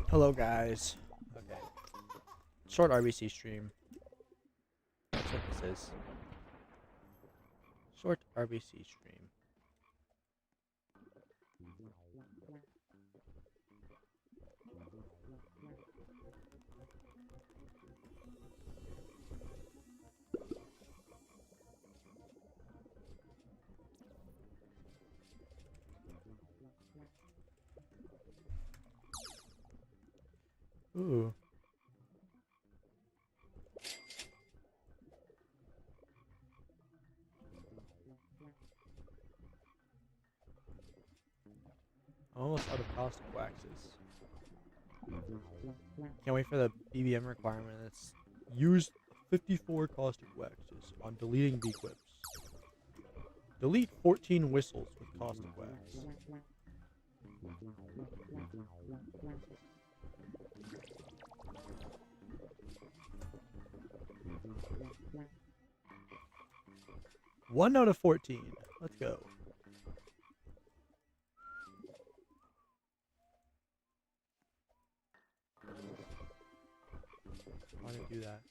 Hello guys. Okay. Short RBC stream. That's what this is. Short RBC stream. Ooh. I'm almost out of caustic waxes. Can't wait for the BBM requirement. It's use 54 caustic waxes on deleting beequips. Delete 14 whistles with caustic wax. One out of 14. Let's go. Why did I do that?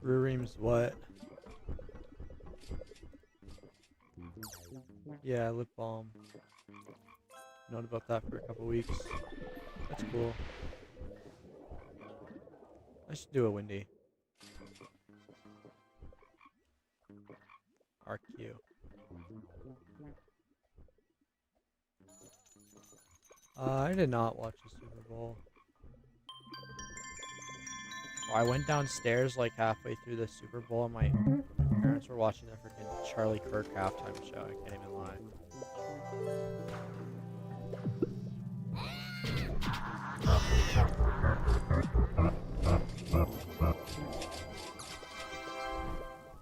Ream's what? Yeah, lip balm. Known about that for a couple weeks. That's cool. I should do a windy. RQ. I did not watch the Super Bowl. I went downstairs like halfway through the Super Bowl and my parents were watching the freaking Charlie Kirk halftime show. I can't even lie.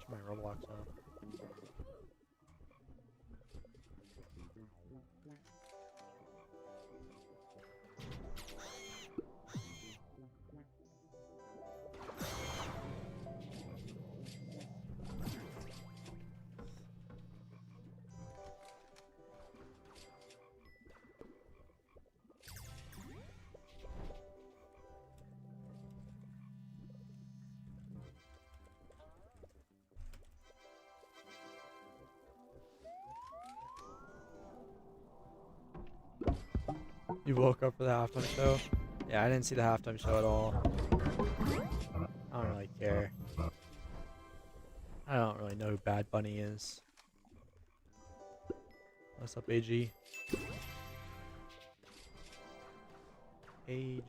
Turn my Roblox off. You woke up for the halftime show? Yeah, I didn't see the halftime show at all. I don't really care. I don't really know who Bad Bunny is. What's up, AG? AG.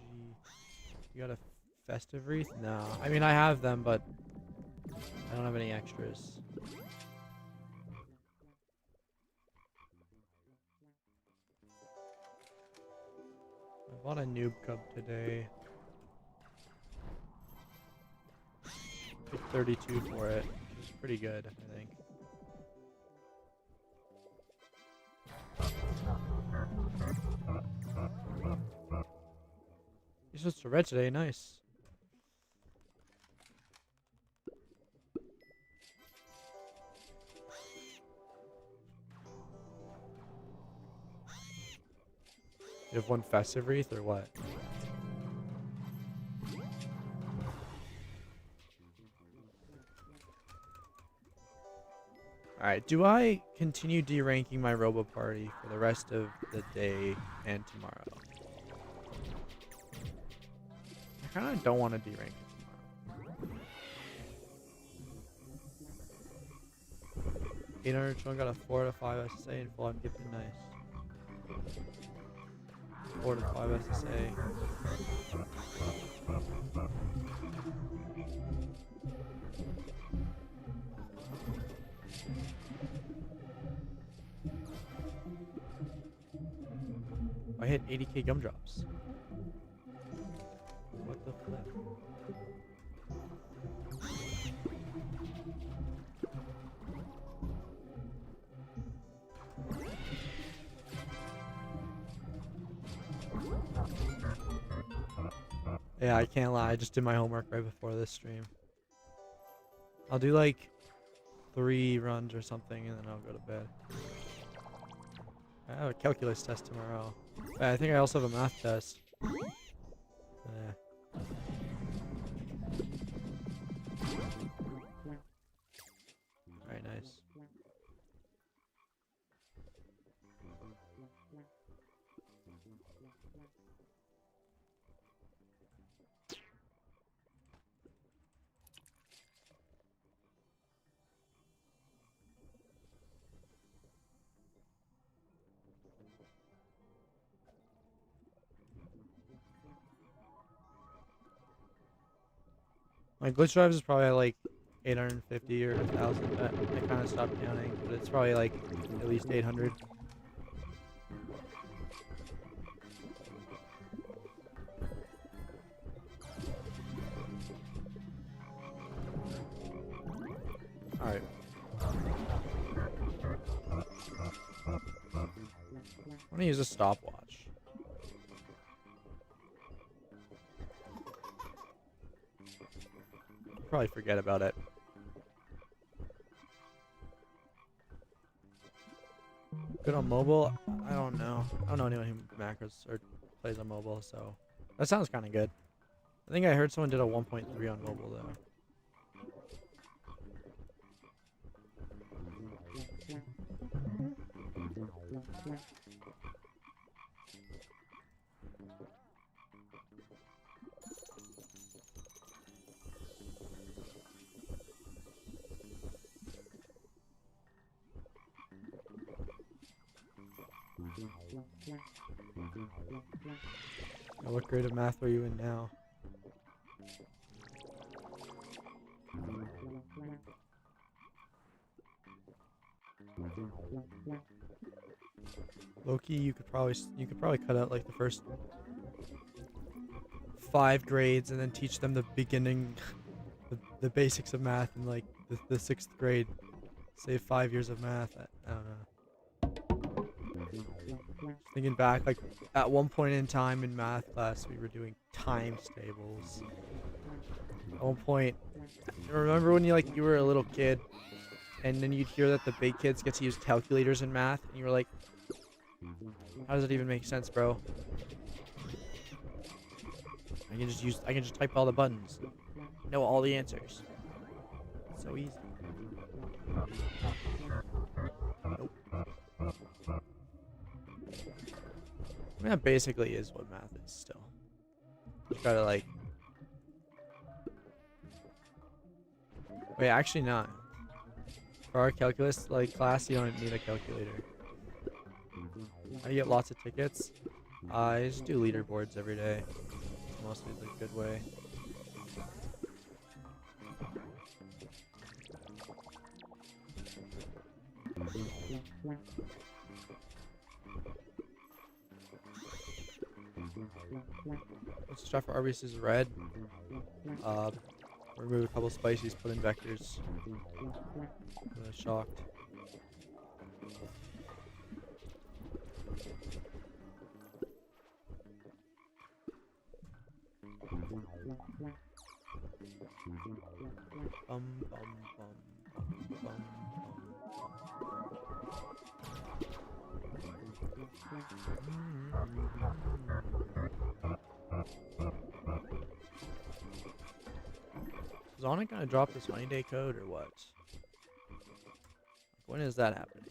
You got a festive wreath? No. I mean, I have them, but I don't have any extras. I bought a noob cup today. Paid 32 for it, which is pretty good, I think. You switched to red today, nice. You have one festive wreath or what? Alright, do I continue deranking my Robo party for the rest of the day and tomorrow? I kind of don't want to derank it tomorrow. 800 Chun got a 4 to 5 SSA and full on gifted. Nice. 4 to 5 SSA. I hit 80k gumdrops. What the flip? Yeah, I can't lie. I just did my homework right before this stream. I'll do like 3 runs or something and then I'll go to bed. I have a calculus test tomorrow. I think I also have a math test. Alright, nice. My glitch drives is probably like 850 or 1,000. I kind of stopped counting, but it's probably like at least 800. Alright. I'm gonna use a stopwatch. Probably forget about it. Good on mobile? I don't know. I don't know anyone who macros or plays on mobile, so that sounds kind of good. I think I heard someone did a 1.3 on mobile though. Now, what grade of math are you in now? Loki, you could probably cut out like the first 5 grades and then teach them the beginning, the basics of math in like the 6th grade. Save 5 years of math. I don't know. Thinking back, like at one point in time in math class, we were doing times tables. At one point, remember when you were a little kid, and then you'd hear that the big kids get to use calculators in math, and you were like, "How does it even make sense, bro? I can just type all the buttons, know all the answers. It's so easy." Nope. I mean, that basically is what math is still. You gotta like... Wait, actually not. For our calculus class, you don't need a calculator. I get lots of tickets. I just do leaderboards every day. It's mostly the good way. Let's try for RBC's red. Remove a couple spices, put in vectors. Shocked. Bum, bum, bum, bum, bum. Is Onyx gonna drop this honeyday code or what? When is that happening?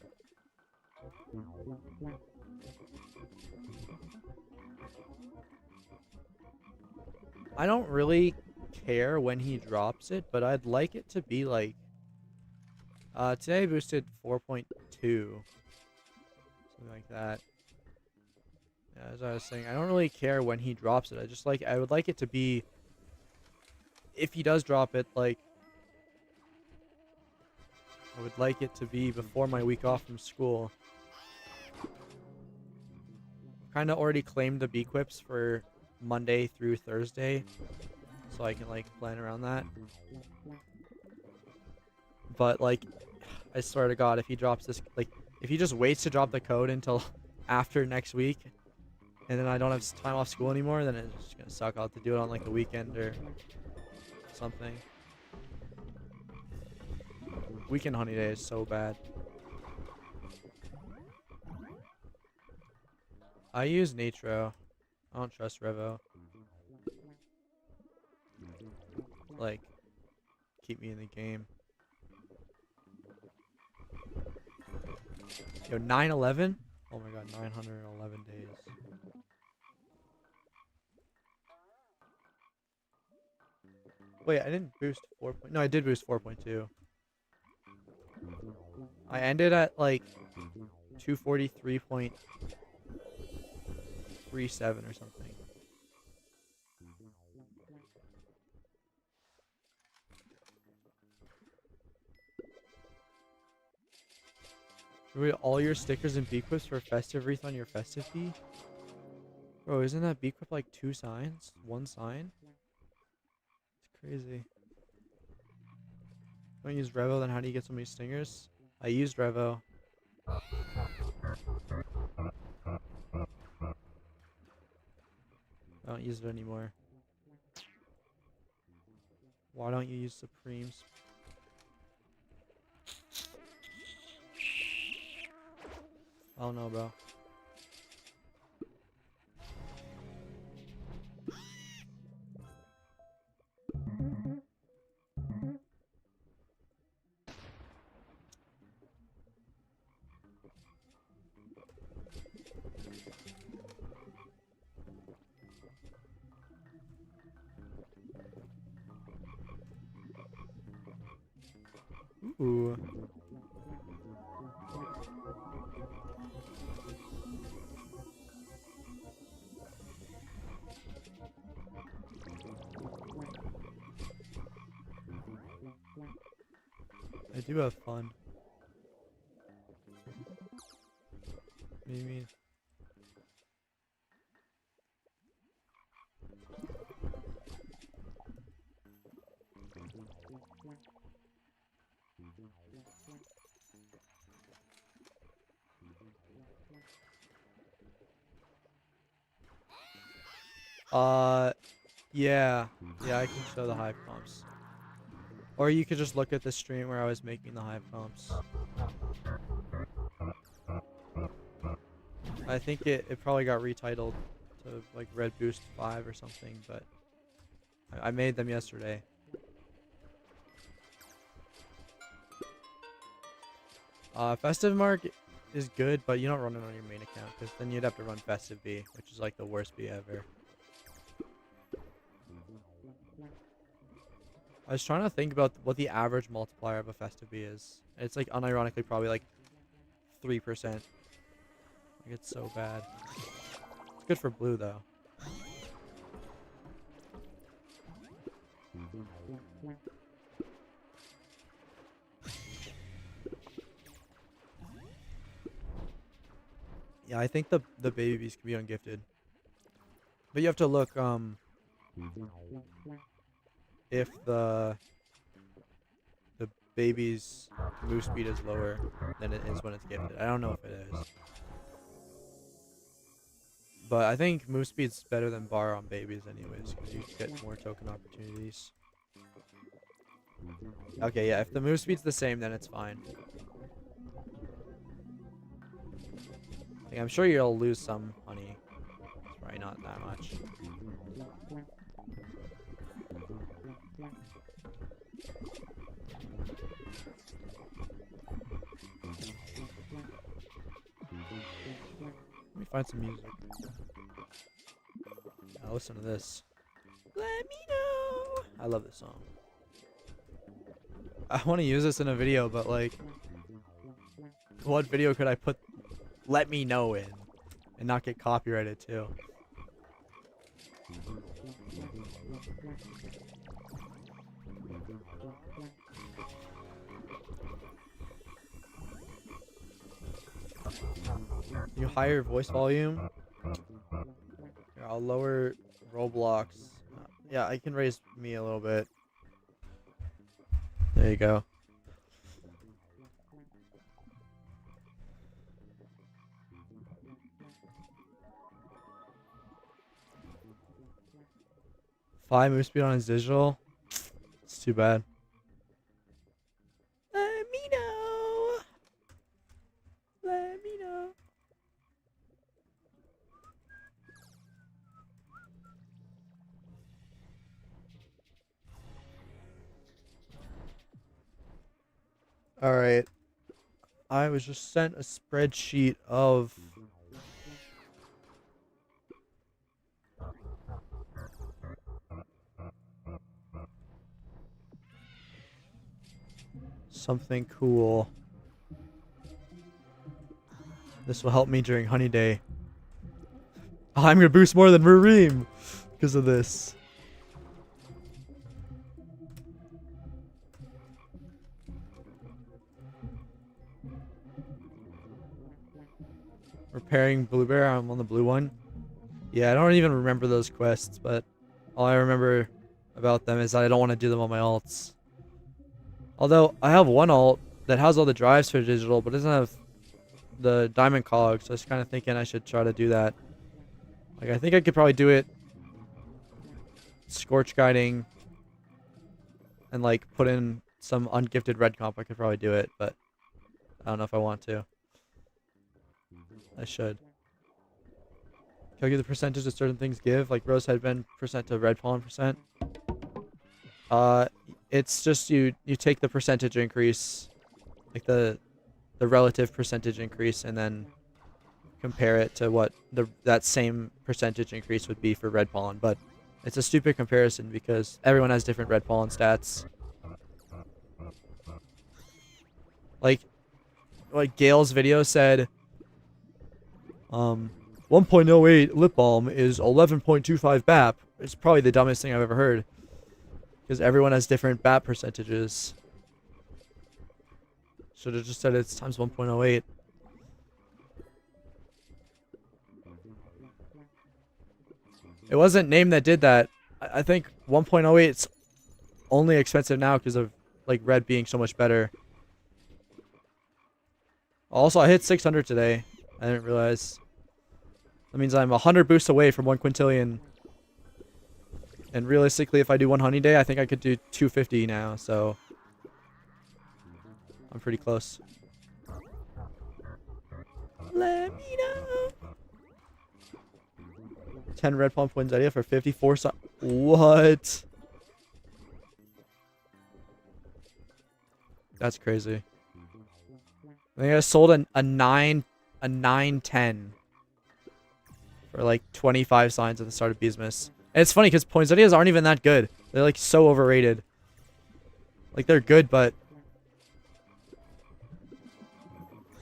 I don't really care when he drops it, but I'd like it to be like today I boosted 4.2, something like that. Yeah, as I was saying, I don't really care when he drops it. I would like it to be, if he does drop it, like I would like it to be before my week off from school. Kind of already claimed the B-quips for Monday through Thursday, so I can like plan around that. But like, I swear to God, if he drops this, like, if he just waits to drop the code until after next week, and then I don't have time off school anymore, then it's just gonna suck. I'll have to do it on like the weekend or something. Weekend honeyday is so bad. I use Natro. I don't trust Revo. Like, keep me in the game. Yo, 911? Oh my god, 911 days. Wait, I didn't boost 4. No, I did boost 4.2. I ended at like 243.37 or something. Wait, all your stickers and B-quips for festive wreath on your festive bee? Bro, isn't that B-quip like 2 signs? 1 sign? It's crazy. Don't use Revo, then how do you get so many stingers? I used Revo. I don't use it anymore. Why don't you use Supremes? I don't know, bro. Ooh. I do have fun. What do you mean? Yeah. Yeah, I can show the hive comps. Or you could just look at the stream where I was making the hive comps. I think it probably got retitled to like Red Boost 5 or something, but I made them yesterday. Festive Mark is good, but you don't run it on your main account, because then you'd have to run Festive Bee, which is like the worst bee ever. I was trying to think about what the average multiplier of a Festive Bee is. It's like unironically probably like 3%. Like, it's so bad. It's good for blue though. Yeah, I think the baby bees can be ungifted. But you have to look if the baby's move speed is lower than it is when it's gifted. I don't know if it is. But I think move speed's better than bar on babies anyways, because you get more token opportunities. Okay, yeah, if the move speed's the same, then it's fine. Like, I'm sure you'll lose some honey. It's probably not that much. find some music. I'll listen to this. Let me know. I love this song. I want to use this in a video, but like, what video could I put "Let Me Know" in and not get copyrighted too? You higher voice volume. Here, I'll lower Roblox. Yeah, I can raise me a little bit. There you go. Five move speed on his digital. It's too bad. Let me know. Let me know. All right. I was just sent a spreadsheet of something cool. This will help me during honeyday. I'm gonna boost more than Mareem because of this. Repairing Blue Bear, I'm on the blue one. Yeah, I don't even remember those quests, but all I remember about them is that I don't want to do them on my alts. Although, I have one alt that has all the drives for digital, but doesn't have the diamond cog, so I was kind of thinking I should try to do that. Like, I think I could probably do it scorch guiding and, like, put in some ungifted red comp. I could probably do it, but I don't know if I want to. I should. Calculate the percentage that certain things give, like rose headband percent to red pollen percent. It's just you take the percentage increase, like the relative percentage increase, and then compare it to what that same percentage increase would be for red pollen. But it's a stupid comparison because everyone has different red pollen stats. Like Gail's video said, 1.08 lip balm is 11.25 BAP. It's probably the dumbest thing I've ever heard. Because everyone has different BAP percentages. Should have just said it's times 1.08. It wasn't Name that did that. I think 1.08 is only expensive now because of like red being so much better. Also, I hit 600 today. I didn't realize. That means I'm 100 boosts away from 1 quintillion. And realistically, if I do one honeyday, I think I could do 250 now, so I'm pretty close. Let me know. 10 red palm points idea for 54. What? That's crazy. I think I sold a 910 for like 25 signs at the start of Beesmas. And it's funny because poinsettias aren't even that good. They're like so overrated. Like they're good, but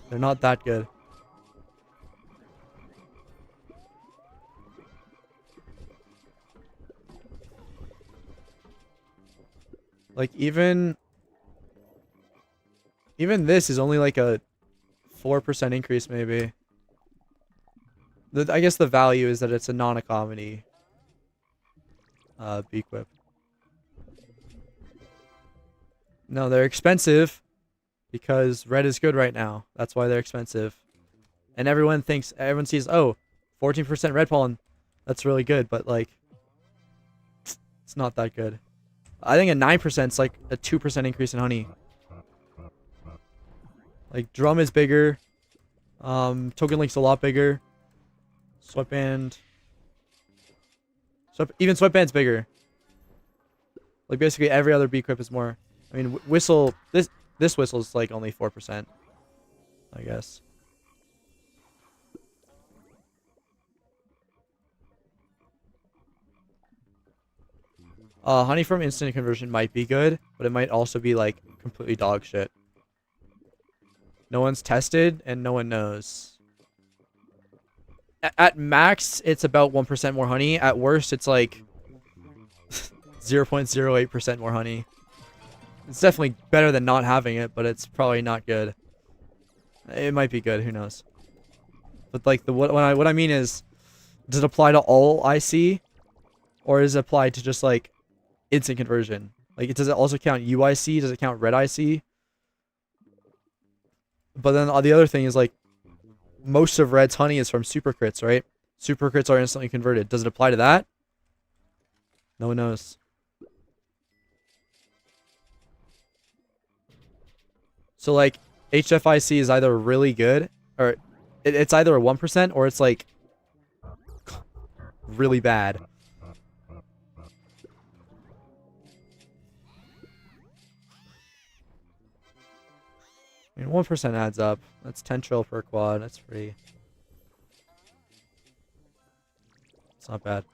they're not that good. Like even this is only like a 4% increase maybe. I guess the value is that it's a non-economy B-Quip. No, they're expensive because red is good right now. That's why they're expensive. And everyone sees, oh, 14% red pollen. That's really good, but like, it's not that good. I think a 9% is like a 2% increase in honey. Like, drum is bigger. Token link's a lot bigger. Sweatband. Even sweatband's bigger. Like, basically every other B-Quip is more. I mean, whistle. This whistle's like only 4%. I guess. Honey from instant conversion might be good, but it might also be like completely dog shit. No one's tested and no one knows. At max, it's about 1% more honey. At worst, it's like 0.08% more honey. It's definitely better than not having it, but it's probably not good. It might be good, who knows. But like what I mean is, does it apply to all IC, or is it applied to just like instant conversion? Like, does it also count UIC? Does it count red IC? But then the other thing is like, most of red's honey is from super crits, right? Super crits are instantly converted. Does it apply to that? No one knows. So like, HFIC is either really good, or it's either a 1% or it's like really bad. I mean, 1% adds up. That's 10 trill per quad. That's pretty. It's not bad.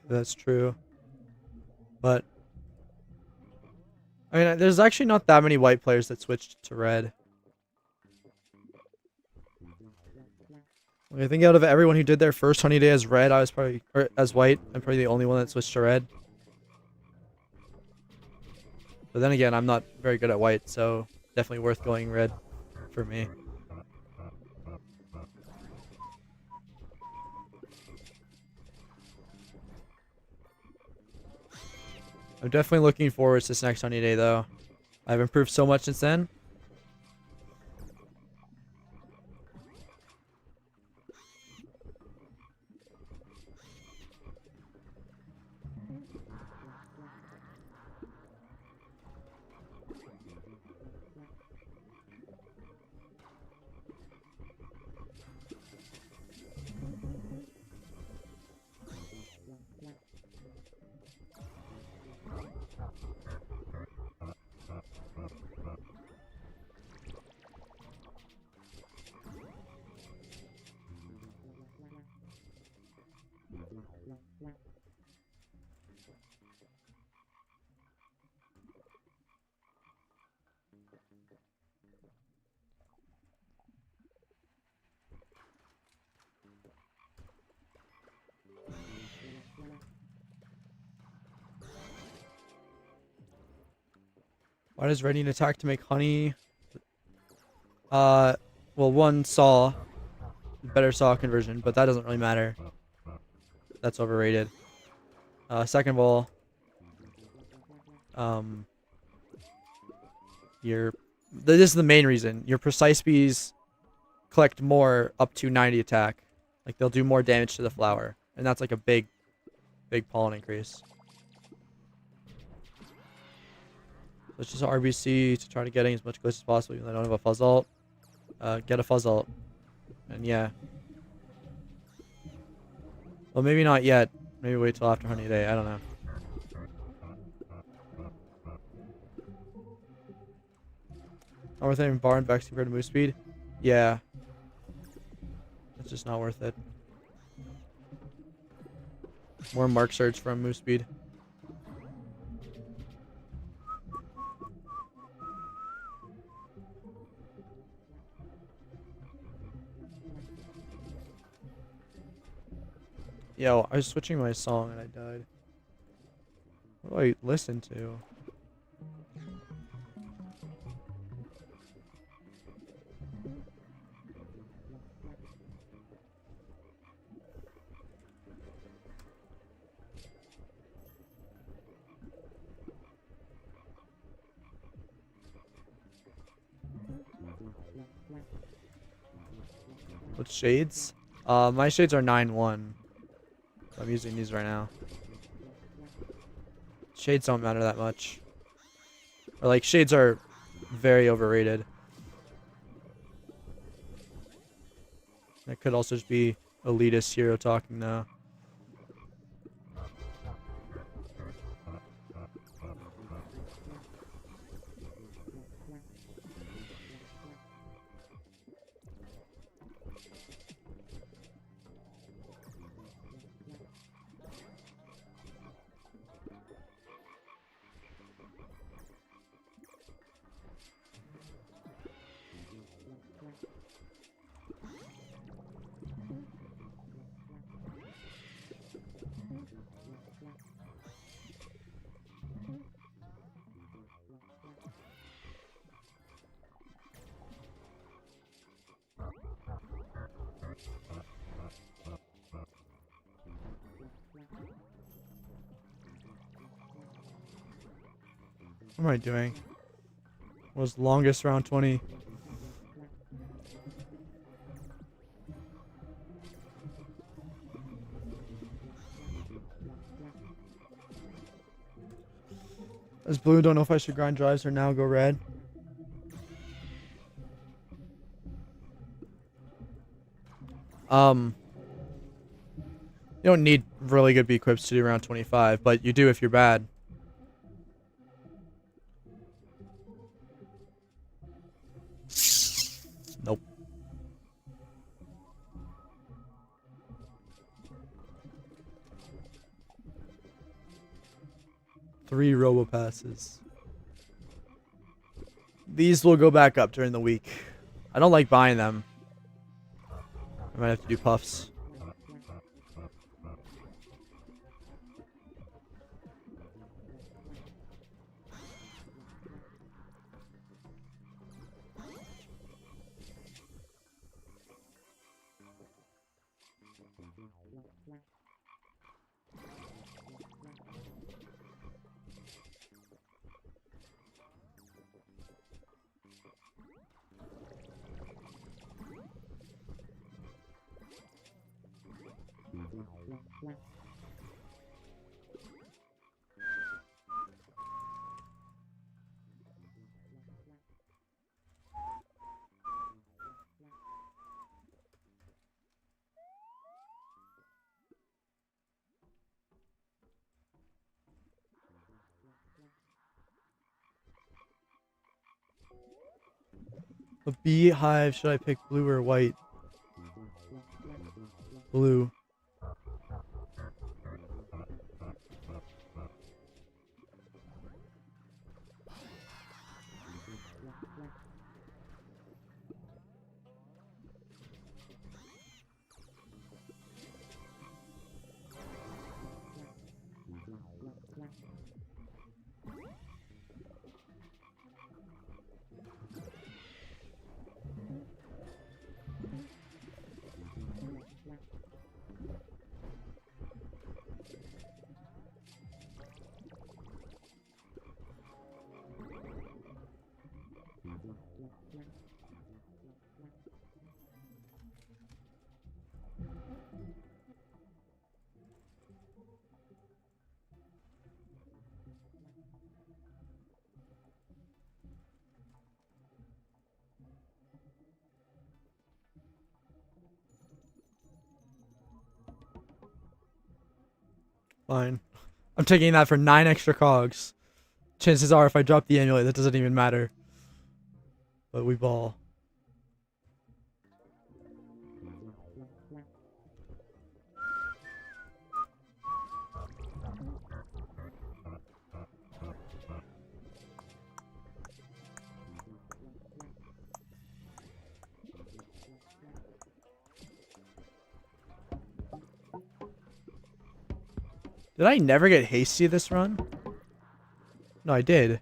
That's true. But I mean, there's actually not that many white players that switched to red. I think out of everyone who did their first honey day as red, I was probably, or as white, I'm probably the only one that switched to red. But then again, I'm not very good at white, so definitely worth going red for me. I'm definitely looking forward to this next honey day, though. I've improved so much since then. Why does red need attack to make honey? Well, one saw, better saw conversion, but that doesn't really matter. That's overrated. Second of all, this is the main reason. Your precise bees collect more up to 90 attack. Like, they'll do more damage to the flower, and that's like a big pollen increase. Let's just RBC to try to get as much glitch as possible, even though I don't have a fuzz ult. Get a fuzz ult. And yeah. Well, maybe not yet. Maybe wait till after honey day. I don't know. Not worth it in bar and Vex compared to move speed? Yeah. It's just not worth it. More mark search from move speed. Yo, I was switching my song and I died. What do I listen to? With shades? My shades are 9-1. I'm using these right now. Shades don't matter that much. Or like shades are very overrated. That could also just be elitist hero talking now. What am I doing? Was longest round 20. As blue, don't know if I should grind drives or now go red. You don't need really good B equips to do round 25, but you do if you're bad. Nope. Three Robo passes. These will go back up during the week. I don't like buying them. I might have to do puffs. A beehive, should I pick blue or white? Blue. Fine. I'm taking that for 9 extra cogs. Chances are if I drop the amulet, that doesn't even matter. But we ball. Did I never get hasty this run? No, I did.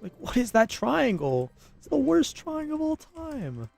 Like, what is that triangle? It's the worst triangle of all time.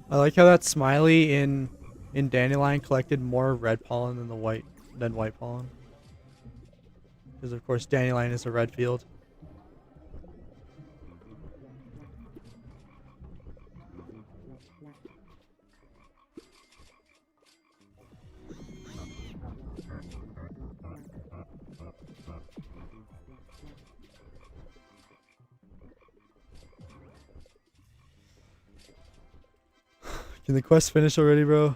I like how that smiley in Dandelion collected more red pollen than white pollen. Because of course Dandelion is a red field. Can the quest finish already, bro?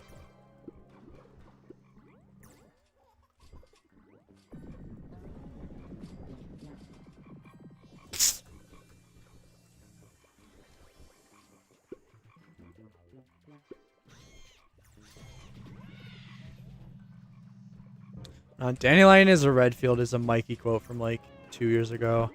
Dandelion is a red field is a Mikey quote from like 2 years ago.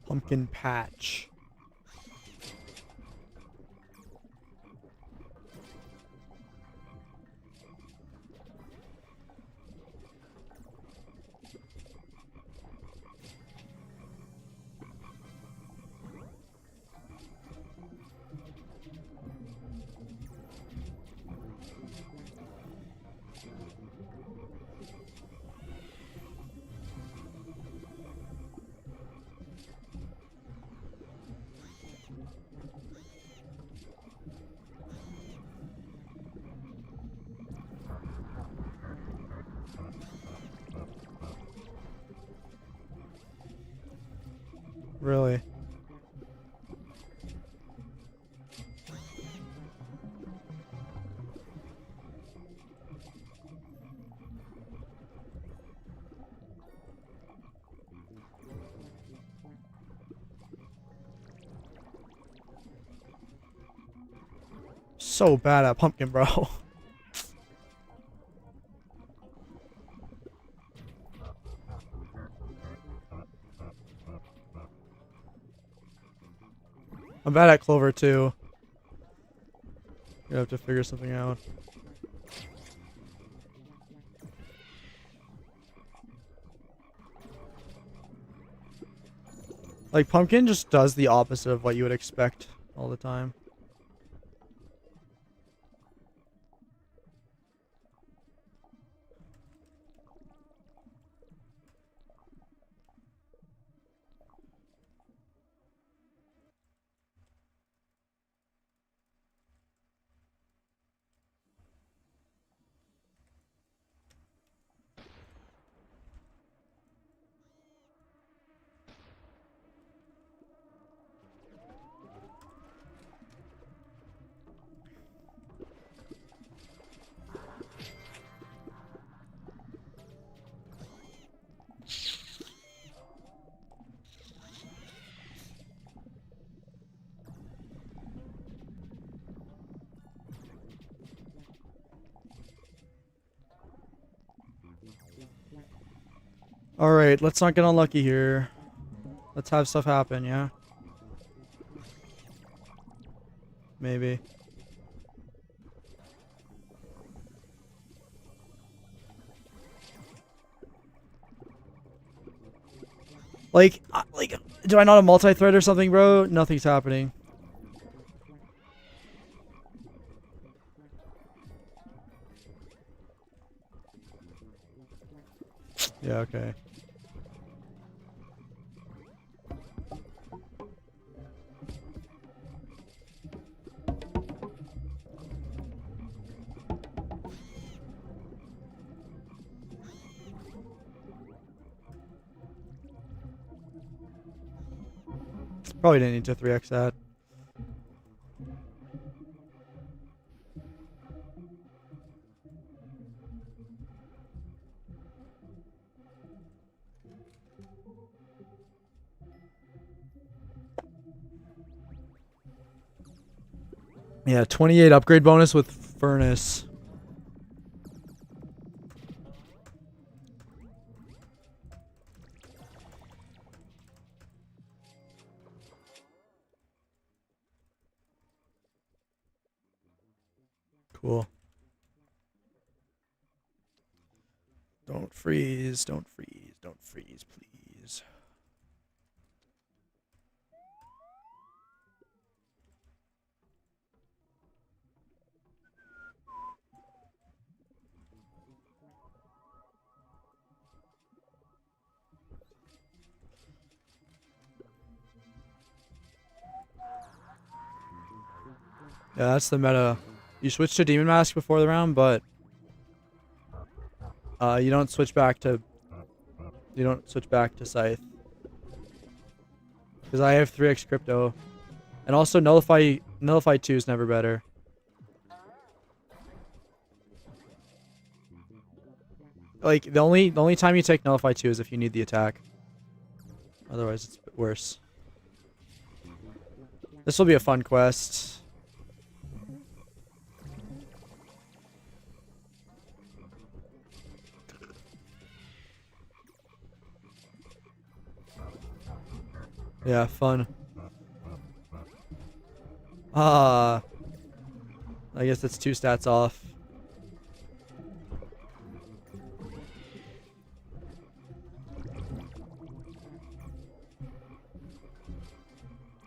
Pumpkin patch. Really? So bad at pumpkin, bro. I'm bad at clover too. You have to figure something out. Like pumpkin just does the opposite of what you would expect all the time. Alright, let's not get unlucky here. Let's have stuff happen, yeah? Maybe. Like, do I not have multi-thread or something, bro? Nothing's happening. Yeah, okay. Probably didn't need to 3x that. Yeah, 28 upgrade bonus with furnace. Cool. Don't freeze, don't freeze, don't freeze, please. Yeah, that's the meta. You switch to Demon Mask before the round, but you don't switch back to Scythe. Because I have 3x crypto. And also Nullify 2 is never better. Like the only time you take Nullify 2 is if you need the attack. Otherwise it's worse. This will be a fun quest. Yeah, fun. I guess it's 2 stats off.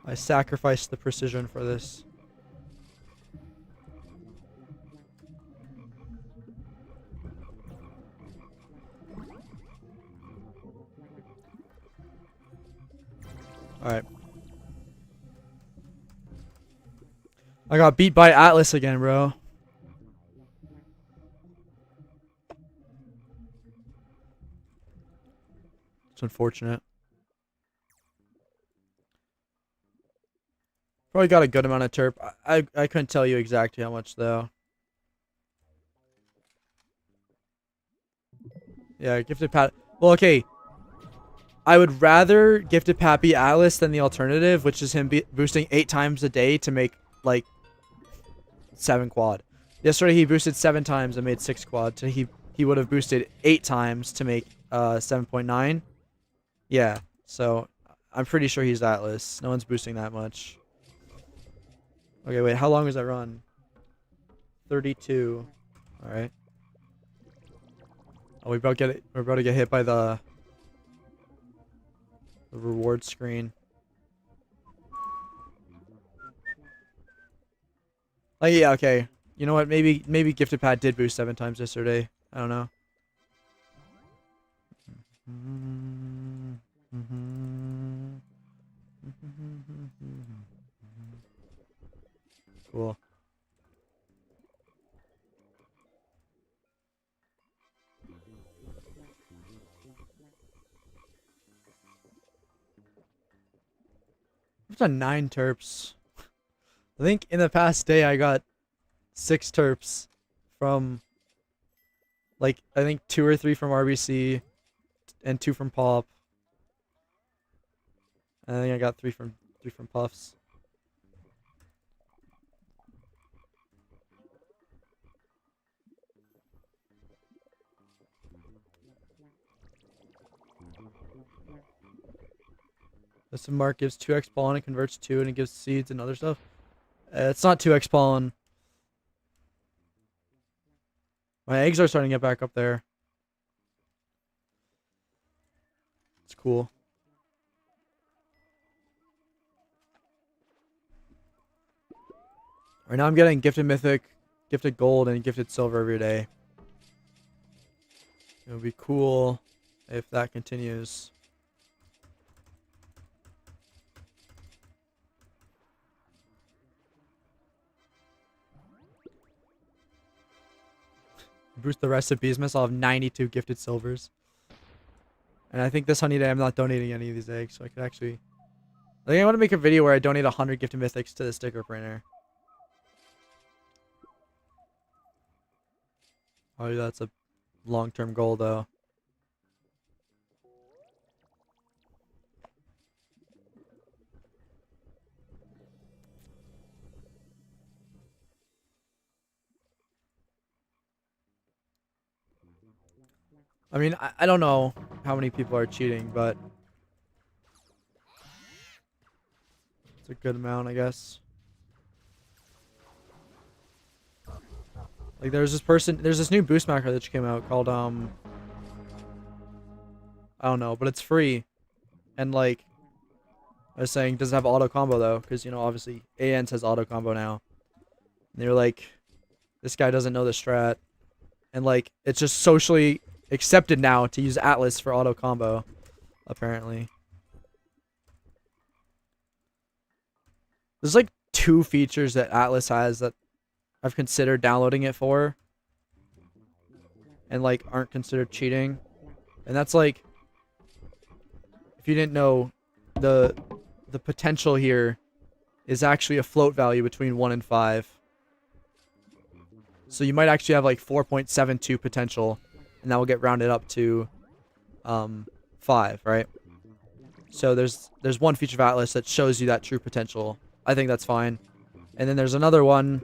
I sacrificed the precision for this. Alright. I got beat by Atlas again, bro. It's unfortunate. Probably got a good amount of terp. I couldn't tell you exactly how much though. Yeah, gifted pat. Well, okay. I would rather gifted pat be Atlas than the alternative, which is him boosting 8 times a day to make like 7 quad. Yesterday he boosted 7 times and made 6 quad. So he would have boosted 8 times to make 7.9. Yeah. So I'm pretty sure he's Atlas. No one's boosting that much. Okay, wait. How long does that run? 32. All right. Oh, we're about to get hit by the reward screen. Oh yeah, okay. You know what? Maybe gifted pad did boost 7 times yesterday. I don't know. Cool. I've done 9 terps. I think in the past day I got 6 terps from, like, I think 2 or 3 from RBC and 2 from Pop. And I think I got 3 from Puffs. This mark gives 2x pollen and converts 2 and it gives seeds and other stuff. It's not 2x pollen. My eggs are starting to get back up there. It's cool. Right now I'm getting gifted mythic, gifted gold, and gifted silver every day. It would be cool if that continues. Boost the rest of Beesmas. I'll have 92 gifted silvers. And I think this honey day I'm not donating any of these eggs, so I could actually... I think I want to make a video where I donate 100 gifted mythics to the sticker printer. Oh, that's a long-term goal, though. I mean, I don't know how many people are cheating, but it's a good amount, I guess. Like, there's this new boost macro that just came out called, I don't know, but it's free. And, like, I was saying, doesn't have auto combo, though, because, you know, obviously, AN says auto combo now. And they're like, this guy doesn't know the strat. And, like, it's just socially accepted now to use Atlas for auto combo, apparently. There's, like, 2 features that Atlas has that I've considered downloading it for, and like aren't considered cheating, and that's like, if you didn't know, the potential here is actually a float value between 1 and 5. So you might actually have like 4.72 potential, and that will get rounded up to 5, right? So there's one feature of Atlas that shows you that true potential. I think that's fine. And then there's another one.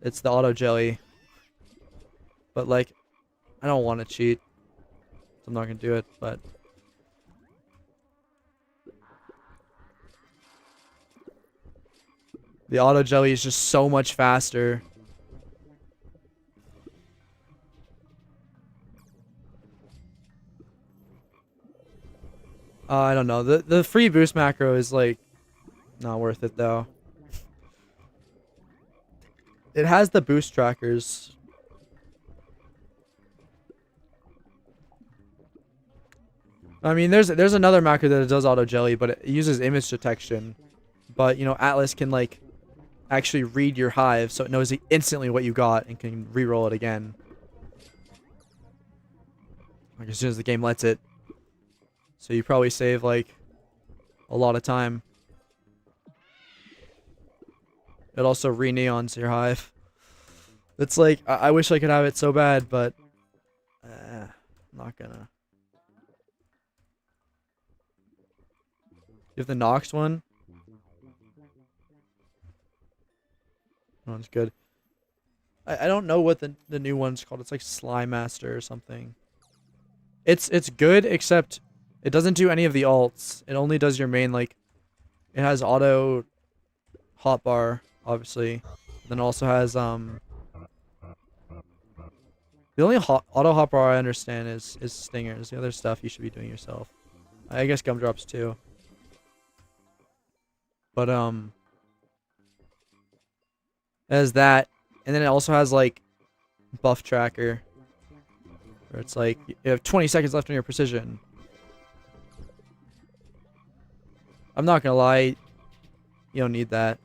It's the auto jelly. But, like, I don't want to cheat. So I'm not going to do it, but... the auto jelly is just so much faster. I don't know. The free boost macro is, like, not worth it, though. It has the boost trackers. I mean, there's another macro that does auto jelly, but it uses image detection. But, you know, Atlas can, like, actually read your hive, so it knows instantly what you got and can reroll it again. Like, as soon as the game lets it. So you probably save, like, a lot of time. It also re-neons your hive. It's like, I wish I could have it so bad, but... I'm not gonna. You have the Nox one? That one's good. I don't know what the new one's called. It's like Slime Master or something. It's good, except it doesn't do any of the alts. It only does your main, like... It has auto hotbar, obviously. Then it also has, the only auto hotbar I understand is stingers. The other stuff you should be doing yourself. I guess gumdrops too. But, it has that. And then it also has, like, buff tracker. Where it's like, you have 20 seconds left on your precision. I'm not gonna lie. You don't need that.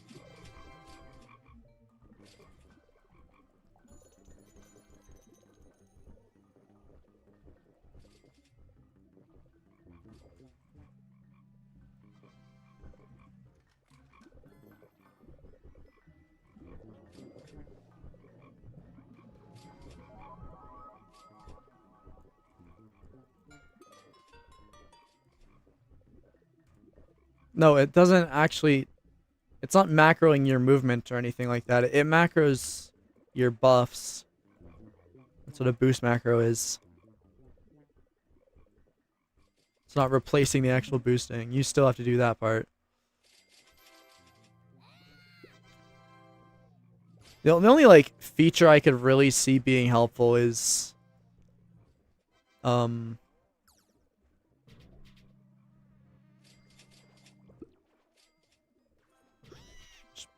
No, it doesn't actually... It's not macroing your movement or anything like that. It macros your buffs. That's what a boost macro is. It's not replacing the actual boosting. You still have to do that part. The only like feature I could really see being helpful is just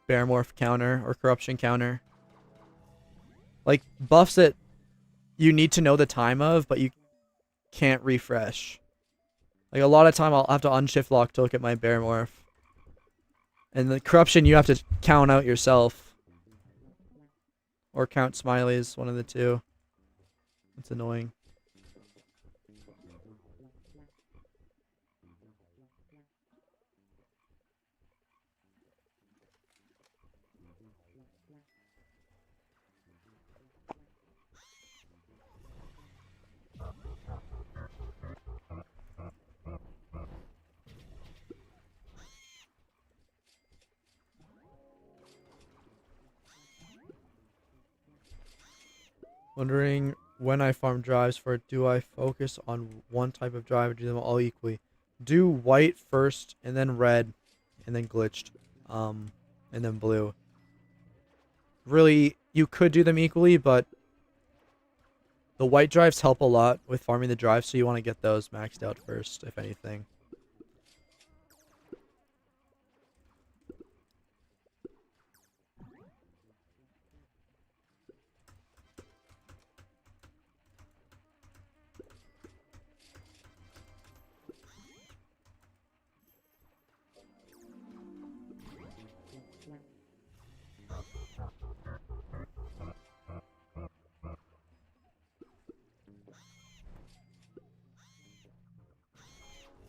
bear morph counter or corruption counter. Like buffs that you need to know the time of, but you can't refresh. Like a lot of time I'll have to unshift lock to look at my bear morph. And the corruption you have to count out yourself. Or count smileys, one of the two. It's annoying. Wondering when I farm drives for it, do I focus on one type of drive or do them all equally? Do white first and then red and then glitched. And then blue. Really, you could do them equally, but the white drives help a lot with farming the drives, so you want to get those maxed out first, if anything.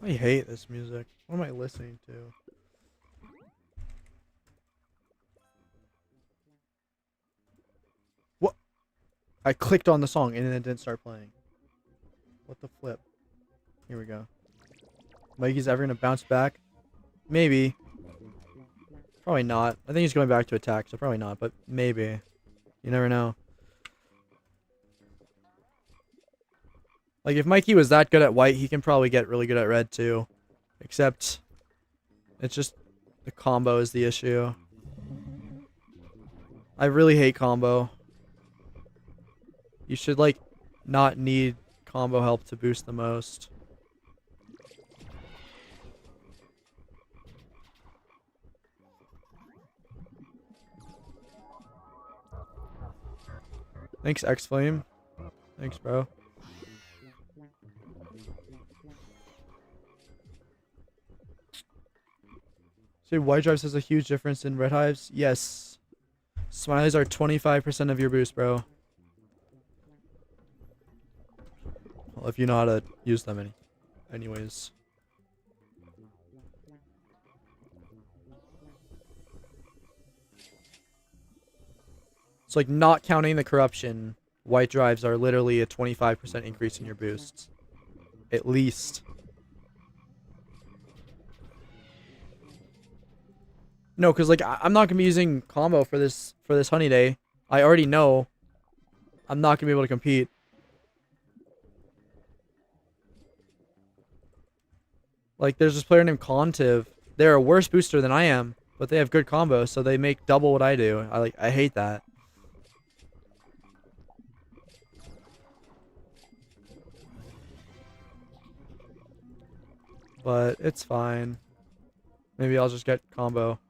I hate this music. What am I listening to? What? I clicked on the song and then it didn't start playing. What the flip? Here we go. Mikey's ever gonna bounce back? Maybe. Probably not. I think he's going back to attack, so probably not, but maybe. You never know. Like, if Mikey was that good at white, he can probably get really good at red, too. Except, it's just the combo is the issue. I really hate combo. You should, like, not need combo help to boost the most. Thanks, X-Flame. Thanks, bro. So white drives has a huge difference in red hives? Yes. Smileys are 25% of your boost, bro. Well, if you know how to use them anyways. It's like not counting the corruption. White drives are literally a 25% increase in your boosts. At least. No, because like I'm not gonna be using combo for this honeyday. I already know I'm not gonna be able to compete. Like there's this player named Contiv. They're a worse booster than I am, but they have good combos, so they make double what I do. I hate that. But it's fine. Maybe I'll just get combo.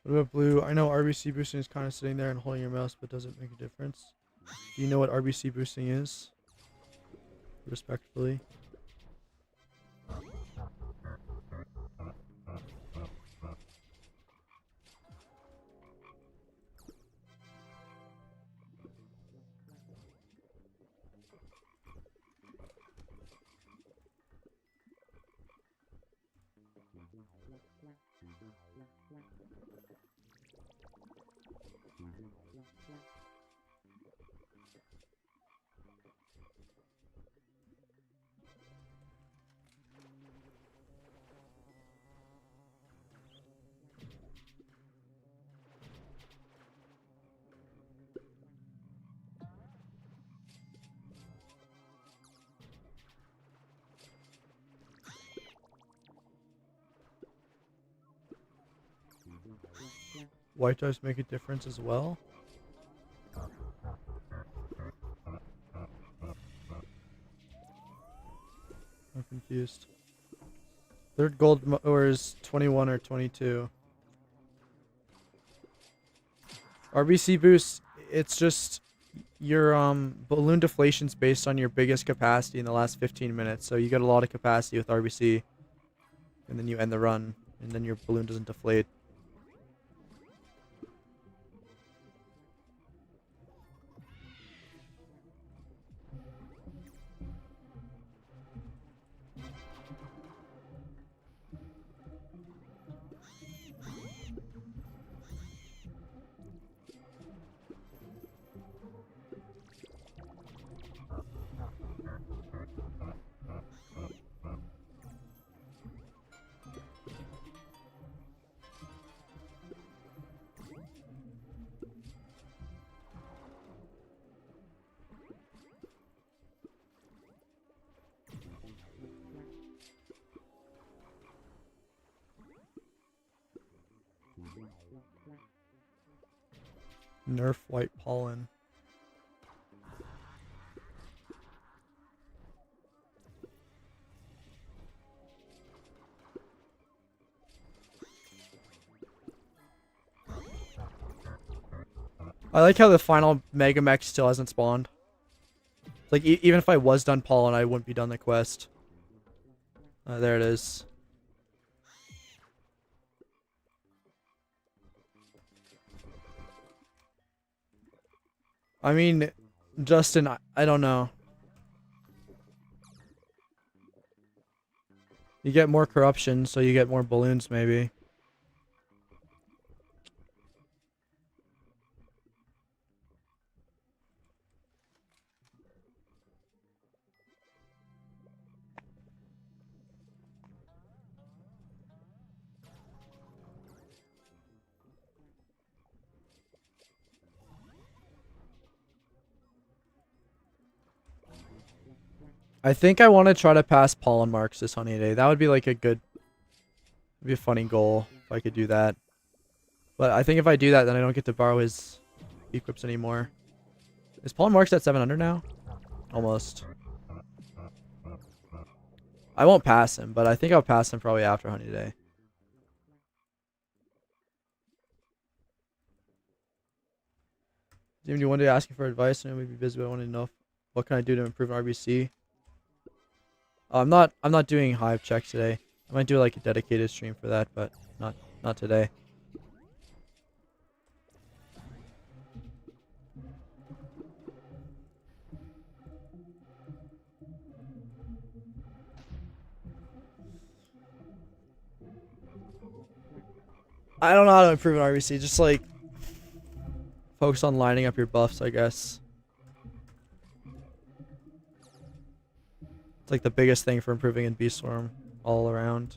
What about blue? I know RBC boosting is kind of sitting there and holding your mouse, but doesn't make a difference. Do you know what RBC boosting is? Respectfully. White dice make a difference as well? I'm confused. Third gold or is 21 or 22? RBC boost, it's just your balloon deflation's based on your biggest capacity in the last 15 minutes. So you get a lot of capacity with RBC, and then you end the run, and then your balloon doesn't deflate. Nerf white pollen. I like how the final Mega Mech still hasn't spawned. Like, even if I was done pollen, I wouldn't be done the quest. There it is. I mean, Justin, I don't know. You get more corruption, so you get more balloons, maybe. I think I want to try to pass pollen marks this honeyday. That would be like a good, be a funny goal if I could do that. But I think if I do that, then I don't get to borrow his equips anymore. Is pollen marks at 700 now? Almost. I won't pass him, but I think I'll pass him probably after honeyday. Even you one day asking for advice, and I may be busy, but I want to know what can I do to improve RBC. I'm not doing hive checks today. I might do like a dedicated stream for that, but not today. I don't know how to improve an RBC. Just like focus on lining up your buffs, I guess. It's like the biggest thing for improving in Beast Swarm all around.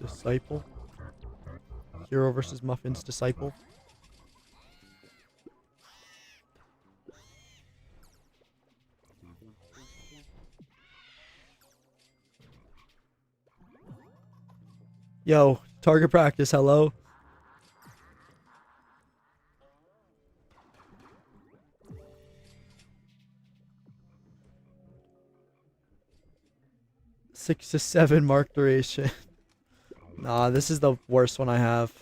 Disciple. Hero versus Muffin's Disciple. Yo, target practice, hello. Six to 7 mark duration. Nah, this is the worst one I have.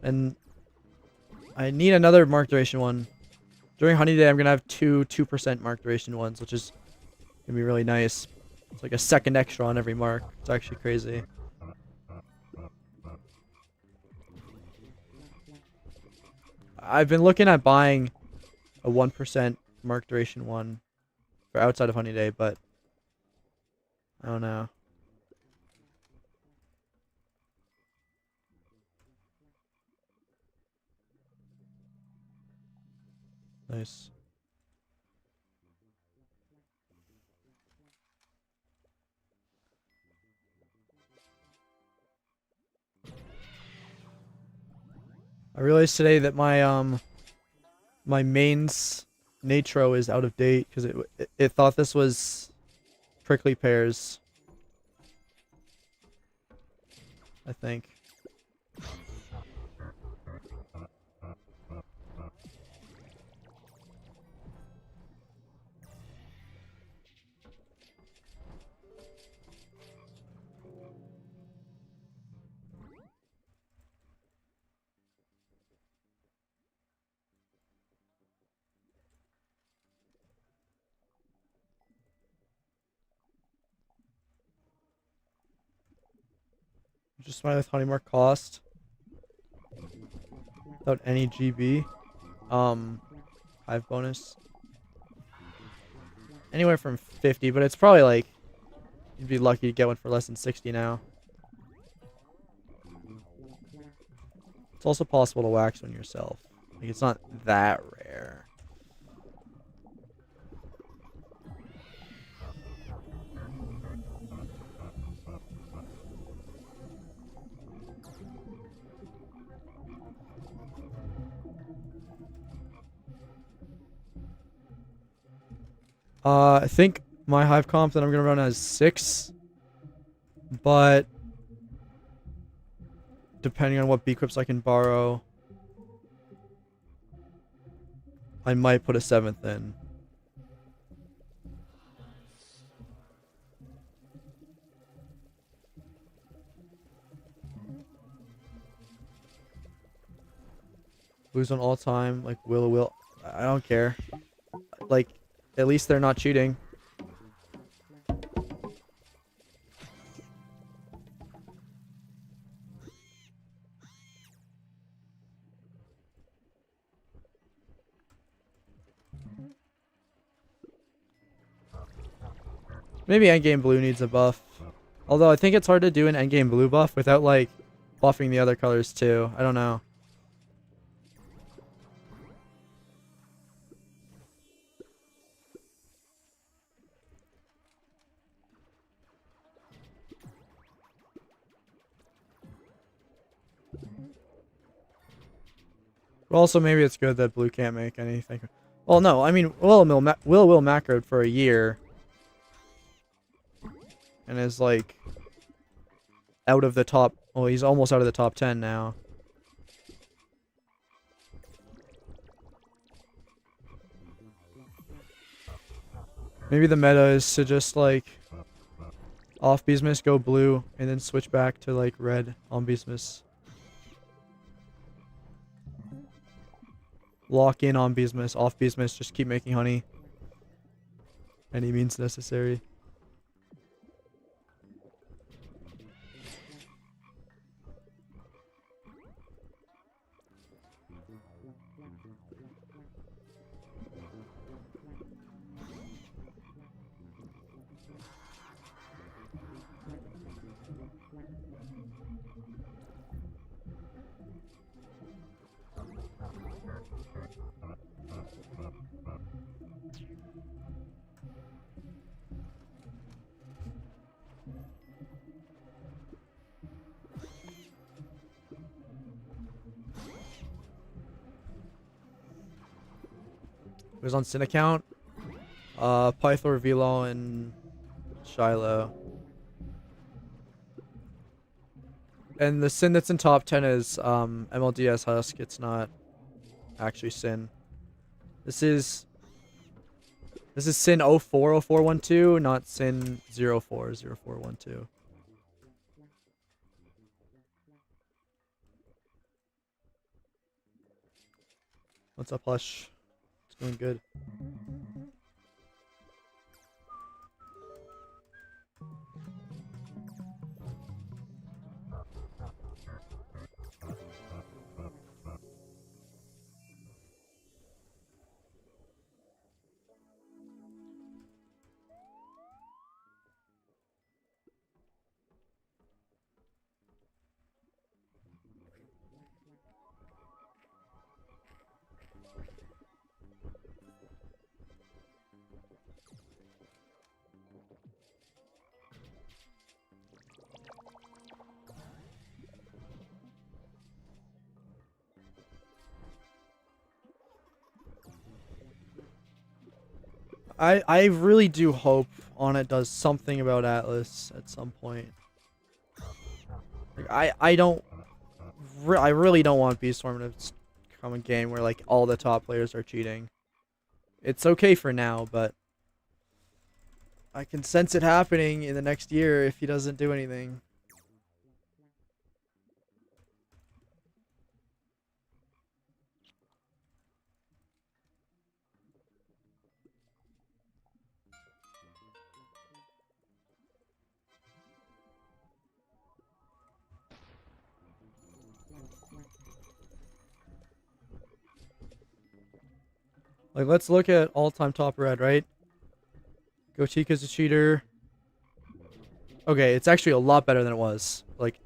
And I need another mark duration one. During honeyday, I'm gonna have 2% mark duration ones, which is gonna be really nice. It's like a second extra on every mark. It's actually crazy. I've been looking at buying a 1% mark duration one for outside of honeyday, but I don't know. Nice. I realized today that my mains Natro is out of date because it thought this was prickly pears. I think. Just fine with honeymark cost. Without any GB. Hive bonus. Anywhere from 50, but it's probably like you'd be lucky to get one for less than 60 now. It's also possible to wax one yourself. Like it's not that rare. I think my hive comp that I'm gonna run has 6, but depending on what B-quips I can borrow, I might put a 7th in. Lose on all time, like will. I don't care. Like, at least they're not cheating. Maybe Endgame Blue needs a buff. Although I think it's hard to do an Endgame Blue buff without, like, buffing the other colors too. I don't know. But also, maybe it's good that Blue can't make anything. Well, no, I mean, Will macroed for a year. And is, like, out of the top... Well, he's almost out of the top 10 now. Maybe the meta is to just, like... Off Beesmas, go blue, and then switch back to, like, red on Beesmas. Lock in on Beesmas, off Beesmas, just keep making honey. Any means necessary. It was on Sin account. Pythor, Velo, and Shiloh. And the sin that's in top 10 is MLDS Husk. It's not actually sin. This is sin 040412, not sin 040412. What's up, Hush? It's going good. I really do hope Onnit does something about Atlas at some point. Like, I really don't want Beastorm to become a game where like all the top players are cheating. It's okay for now, but I can sense it happening in the next year if he doesn't do anything. Like, let's look at all-time top red, right? Gochika's a cheater. Okay, it's actually a lot better than it was, like,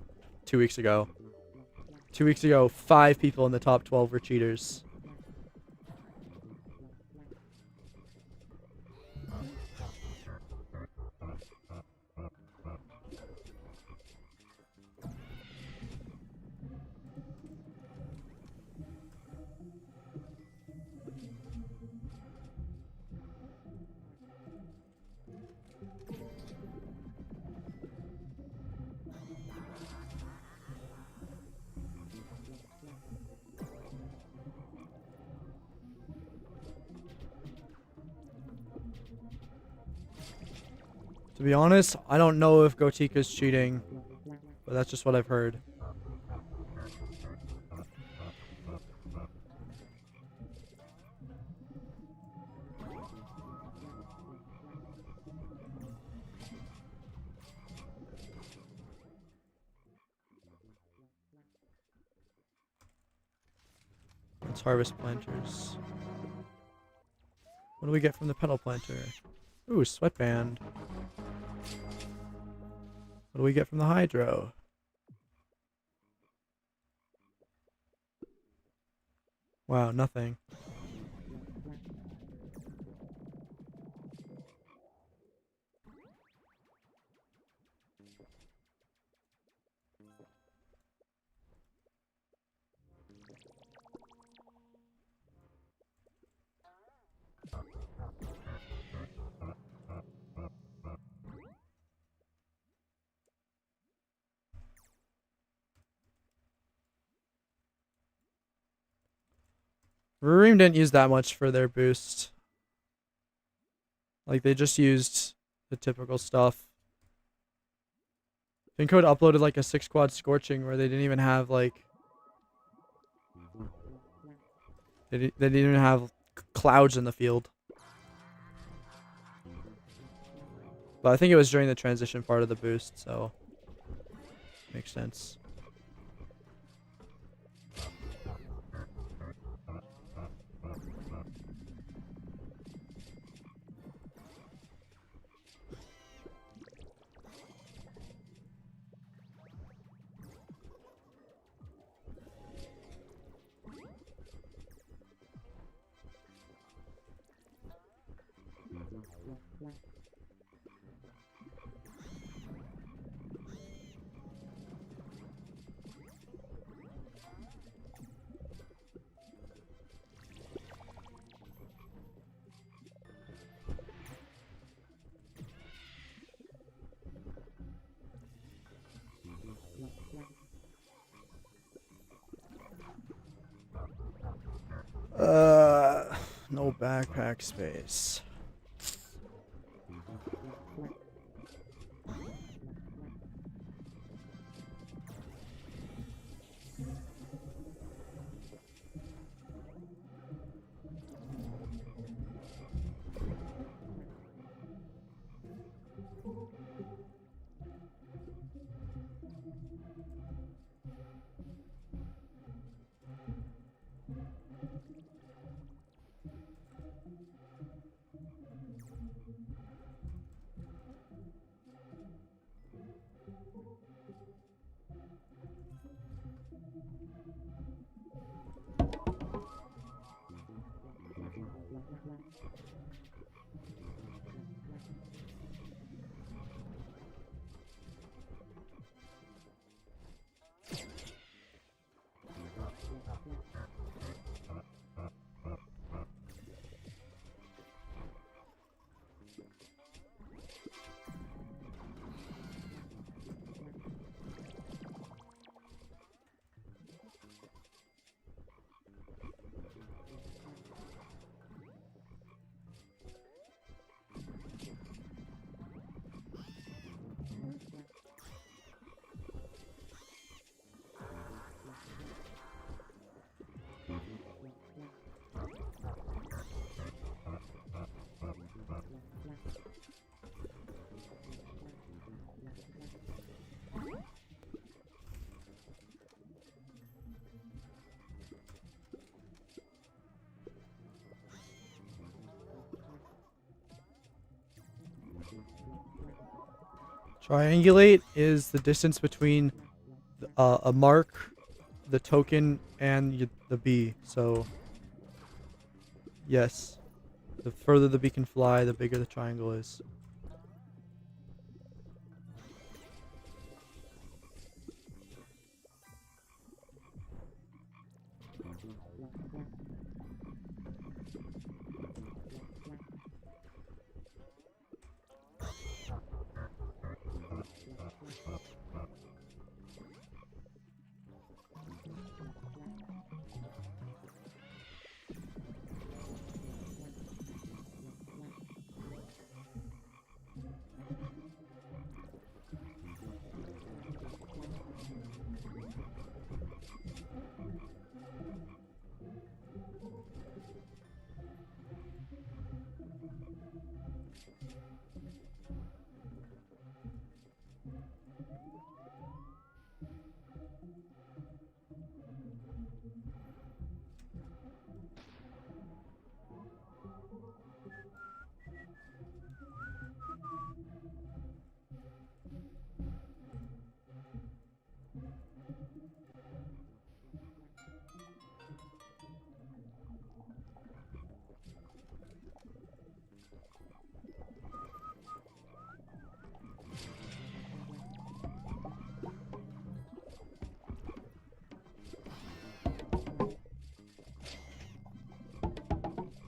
2 weeks ago. 2 weeks ago, 5 people in the top 12 were cheaters. To be honest, I don't know if Gochika's cheating, but that's just what I've heard. Let's harvest planters. What do we get from the pedal planter? Ooh, sweatband. What do we get from the hydro? Wow, nothing. Reem didn't use that much for their boost. Like, they just used the typical stuff. Fincode uploaded like a 6 quad scorching where they didn't even have like... They didn't even have clouds in the field. But I think it was during the transition part of the boost, so... Makes sense. backpack space. Triangulate is the distance between a mark, the token, and the bee. So, yes, the further the bee can fly, the bigger the triangle is.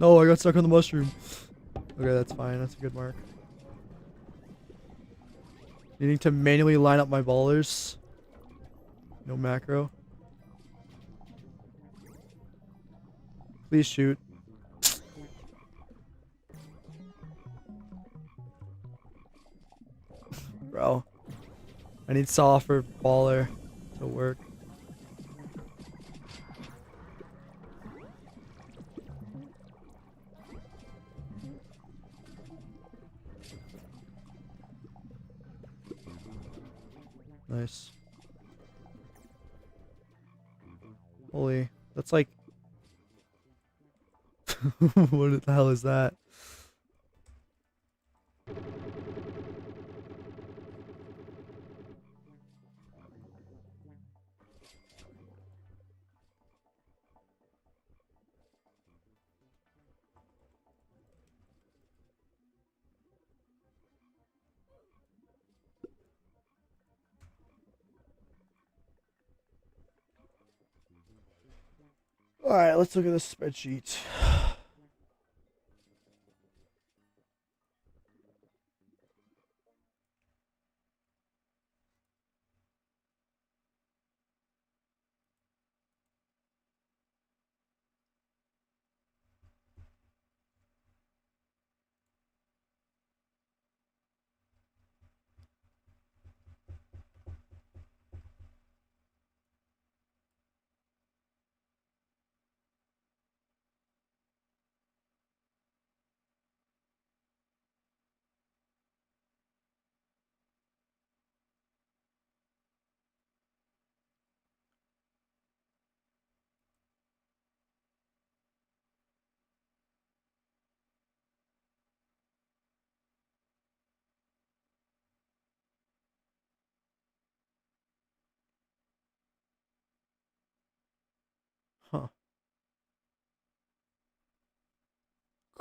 No, I got stuck on the mushroom. Okay, that's fine. That's a good mark. Needing to manually line up my ballers. No macro. Please shoot. Bro. I need saw for baller to work. Nice. Holy, that's like... what the hell is that? Alright, let's look at this spreadsheet.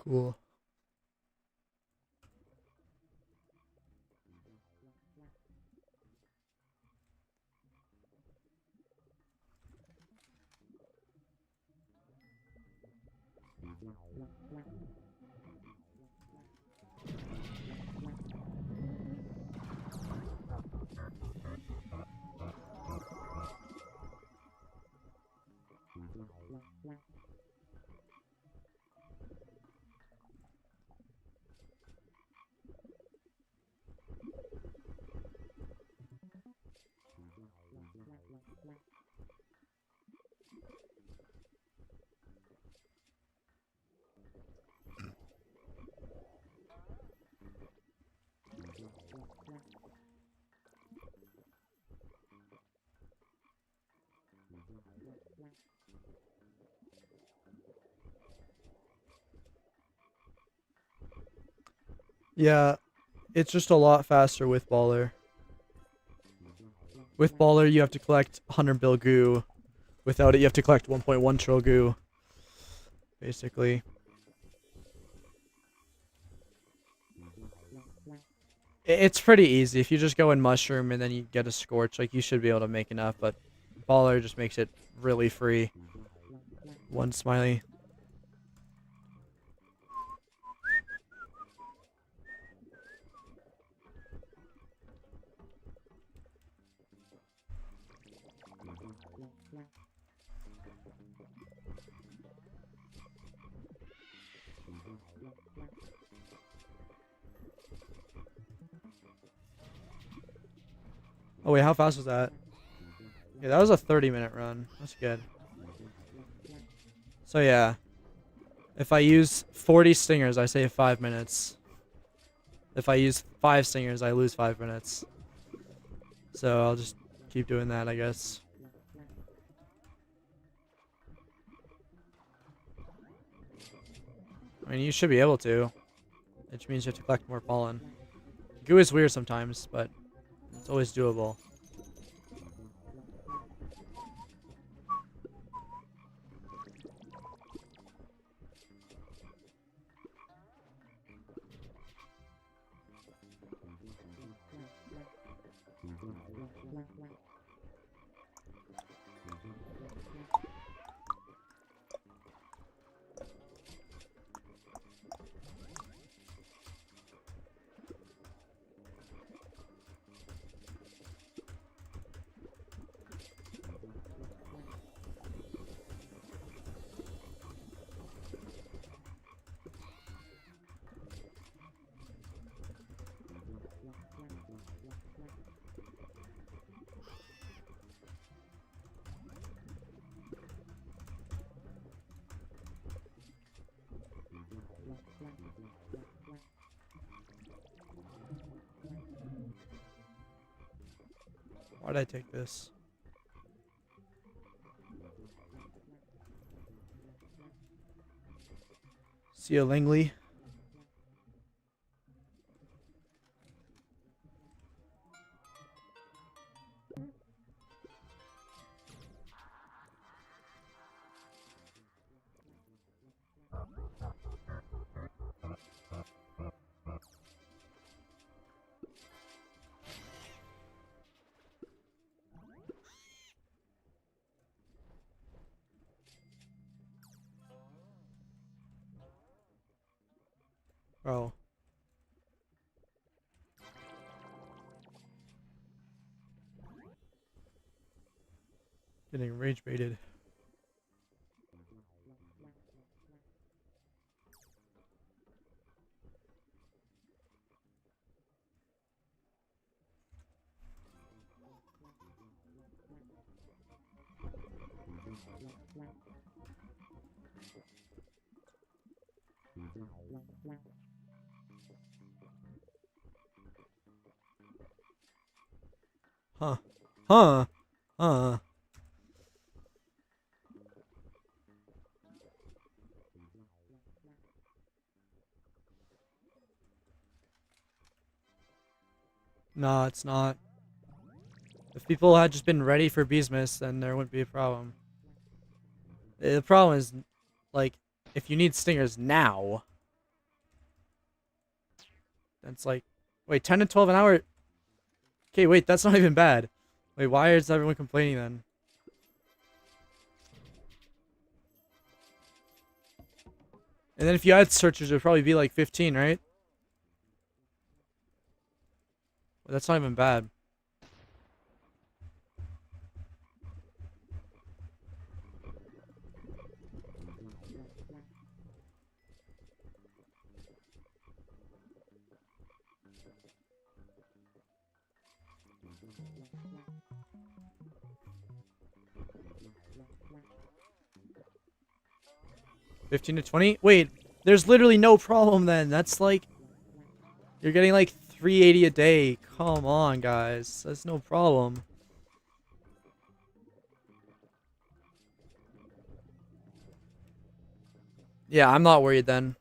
Cool. Yeah, it's just a lot faster with Baller. With Baller, you have to collect 100 bill goo. Without it, you have to collect 1.1 trill goo. Basically. It's pretty easy. If you just go in Mushroom and then you get a Scorch, like, you should be able to make enough, but Baller just makes it really free. One smiley. Oh wait, how fast was that? Yeah, that was a 30-minute run. That's good. So yeah, if I use 40 stingers, I save 5 minutes. If I use 5 stingers, I lose 5 minutes. So I'll just keep doing that, I guess. I mean, you should be able to. Which means you have to collect more pollen. Goo is weird sometimes, but it's always doable. Why'd I take this? See ya, Langley. Bro. Getting rage baited. Huh. Huh. Huh. No, it's not. If people had just been ready for Beesmas, then there wouldn't be a problem. The problem is, like, if you need stingers now, That's like, wait, 10 to 12 an hour. Okay, wait, that's not even bad. Wait, why is everyone complaining then? And then if you add searchers, it would probably be like 15, right? Well, that's not even bad. $15 to $20? Wait, there's literally no problem then. That's like, you're getting like $380 a day. Come on, guys. That's no problem. Yeah, I'm not worried then.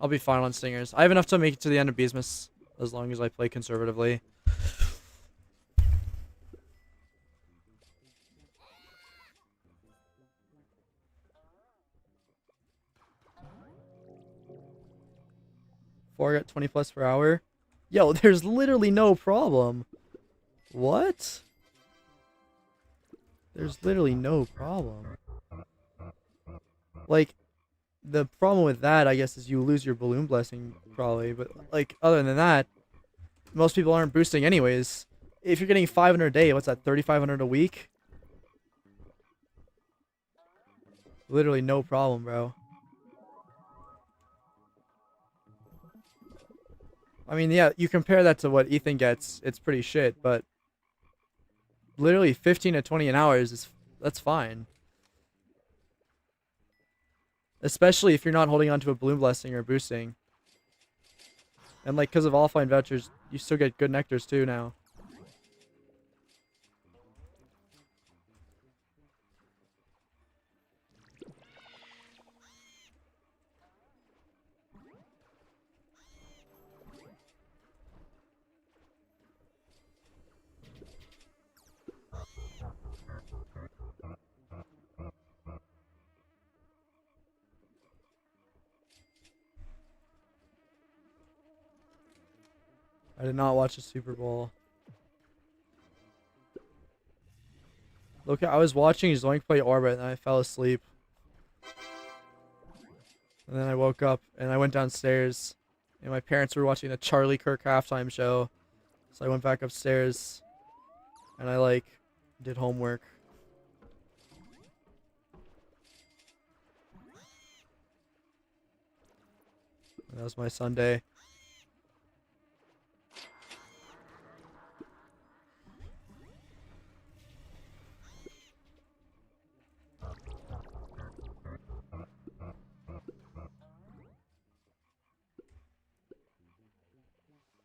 I'll be fine on stingers. I have enough to make it to the end of Beesmas as long as I play conservatively. Four got 20 plus per hour. Yo, there's literally no problem. What? There's literally no problem. Like, the problem with that, I guess, is you lose your balloon blessing, probably. But, like, other than that, most people aren't boosting anyways. If you're getting 500 a day, what's that, 3,500 a week? Literally no problem, bro. I mean, yeah, you compare that to what Ethan gets, it's pretty shit, but literally 15 to 20 an hour that's fine. Especially if you're not holding on to a balloon blessing or boosting. And like, because of offline vouchers, you still get good nectars too now. I did not watch the Super Bowl. Look, I was watching Zoink play Orbit and I fell asleep. And then I woke up and I went downstairs and my parents were watching the Charlie Kirk halftime show. So I went back upstairs and I like did homework. And that was my Sunday.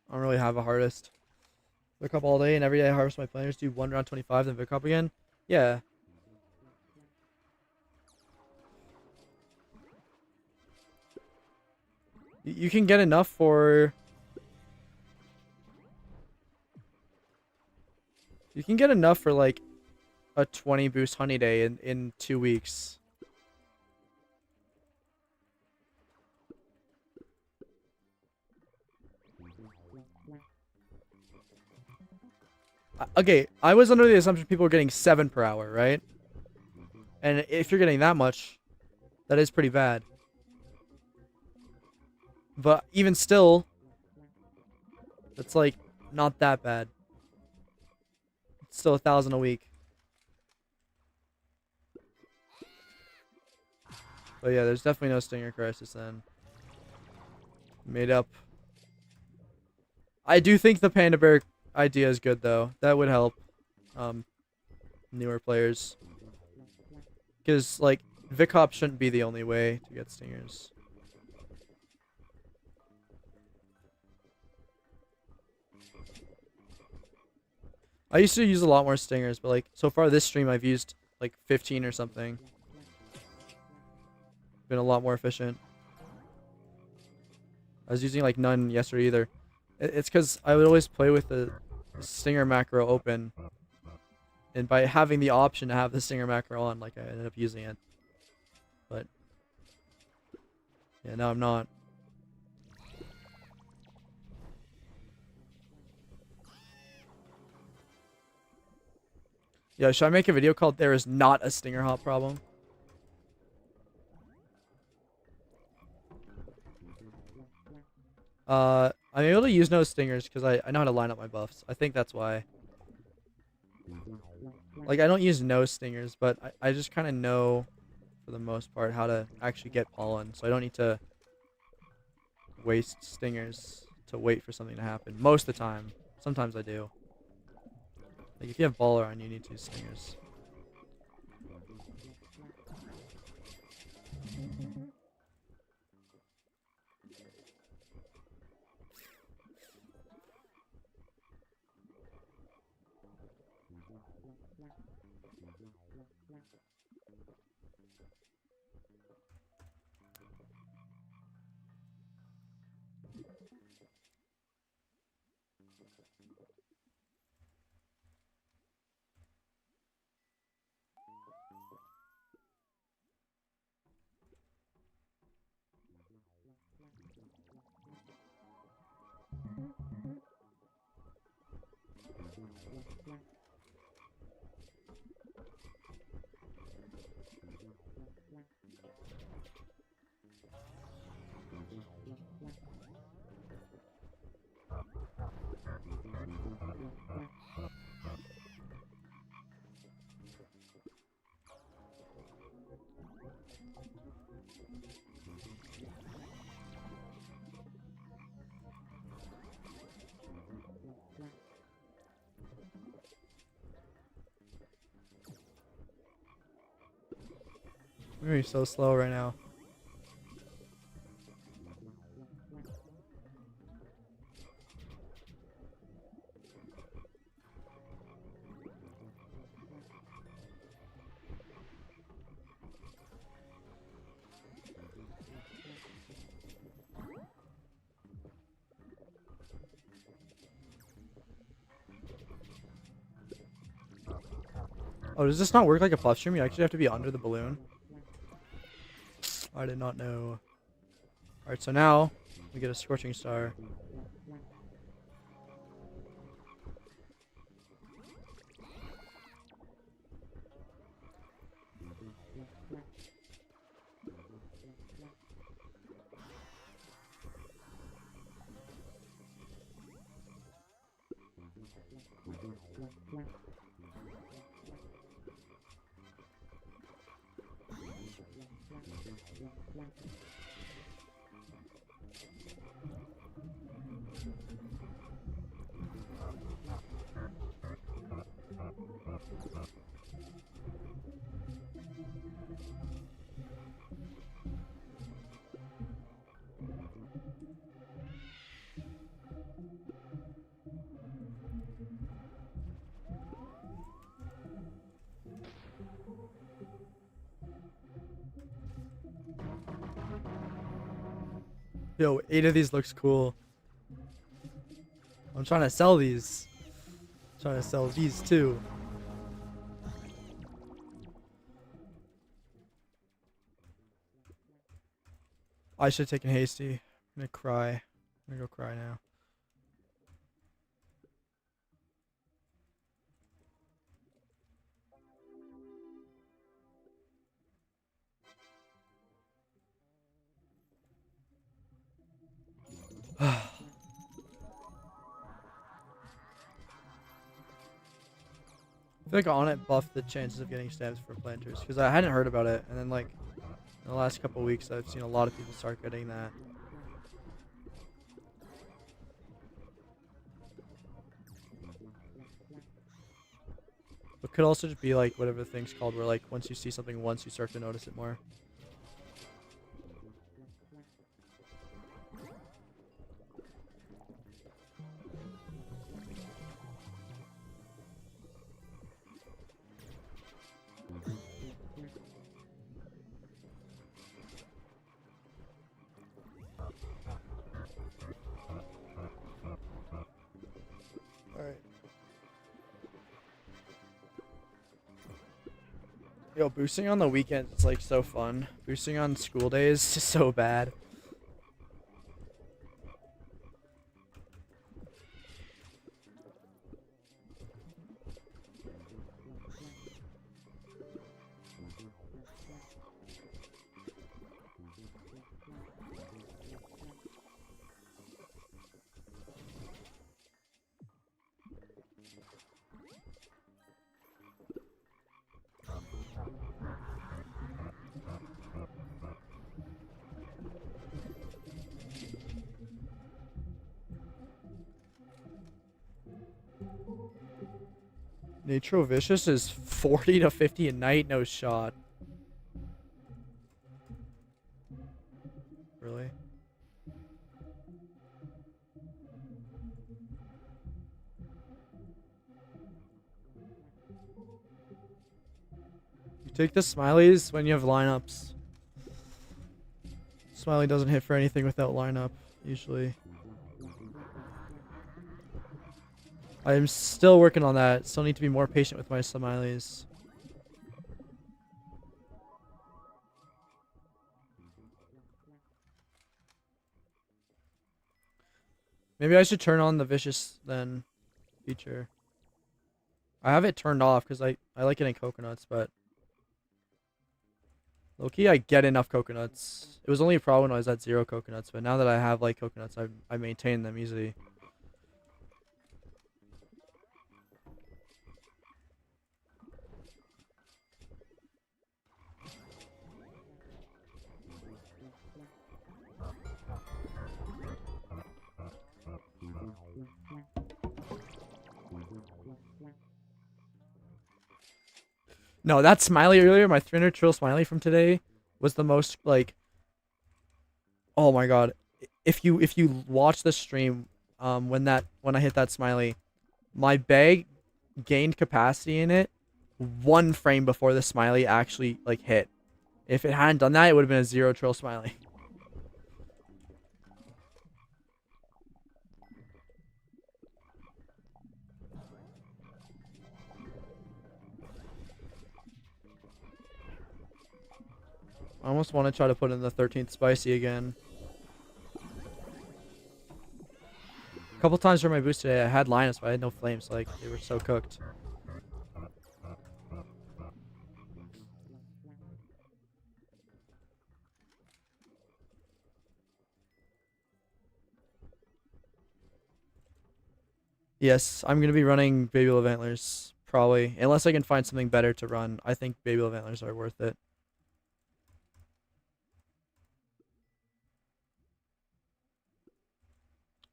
I don't really have a hardest. Vichop all day and every day I harvest my planters, do 1 round 25, then Vichop again. Yeah. You can get enough for... You can get enough for like a 20 boost honey day in 2 weeks. Okay, I was under the assumption people were getting 7 per hour, right? And if you're getting that much, that is pretty bad. But even still, that's like not that bad. It's still 1,000 a week. But yeah, there's definitely no Stinger Crisis then. Made up. I do think the Panda Bear idea is good though. That would help newer players. Because like Vichop shouldn't be the only way to get stingers. I used to use a lot more stingers, but like so far this stream I've used like 15 or something. Been a lot more efficient. I was using like none yesterday either. It's because I would always play with the stinger macro open. And by having the option to have the stinger macro on, like I ended up using it. But yeah, now I'm not. Yo, should I make a video called "There is not a stinger hop problem"? I'm able to use no stingers because I know how to line up my buffs. I think that's why. Like, I don't use no stingers, but I just kind of know, for the most part, how to actually get pollen. So I don't need to waste stingers to wait for something to happen. Most of the time. Sometimes I do. Like, if you have baller on, you need to use stingers. I'm so slow right now. Oh, does this not work like a puff stream? You actually have to be under the balloon? I did not know. Alright, so now we get a Scorching Star. Yo, 8 of these looks cool. I'm trying to sell these. I'm trying to sell these too. I should have taken hasty. I'm gonna cry. I'm gonna go cry now. I feel like on it buffed the chances of getting stabs for planters because I hadn't heard about it, and then like in the last couple of weeks I've seen a lot of people start getting that. It could also just be like whatever the thing's called, where like once you see something once, you start to notice it more. Alright. Yo, boosting on the weekends is like so fun. Boosting on school days is so bad. Natro Vicious is 40 to 50 a night, no shot. Really? You take the smileys when you have lineups. Smiley doesn't hit for anything without lineup, usually. I'm still working on that. Still need to be more patient with my smileys. Maybe I should turn on the vicious then feature. I have it turned off because I like getting coconuts, but low-key I get enough coconuts. It was only a problem when I was at 0 coconuts, but now that I have like coconuts, I maintain them easily. No, that smiley earlier, my 300 trill smiley from today, was the most like. Oh my god! If you watch the stream, when I hit that smiley, my bag gained capacity in it 1 frame before the smiley actually like hit. If it hadn't done that, it would have been a 0 trill smiley. I almost want to try to put in the 13th spicy again. A couple times for my boost today, I had Linus, but I had no flames. Like, they were so cooked. Yes, I'm going to be running Baby Love Antlers, probably. Unless I can find something better to run. I think Baby Love Antlers are worth it.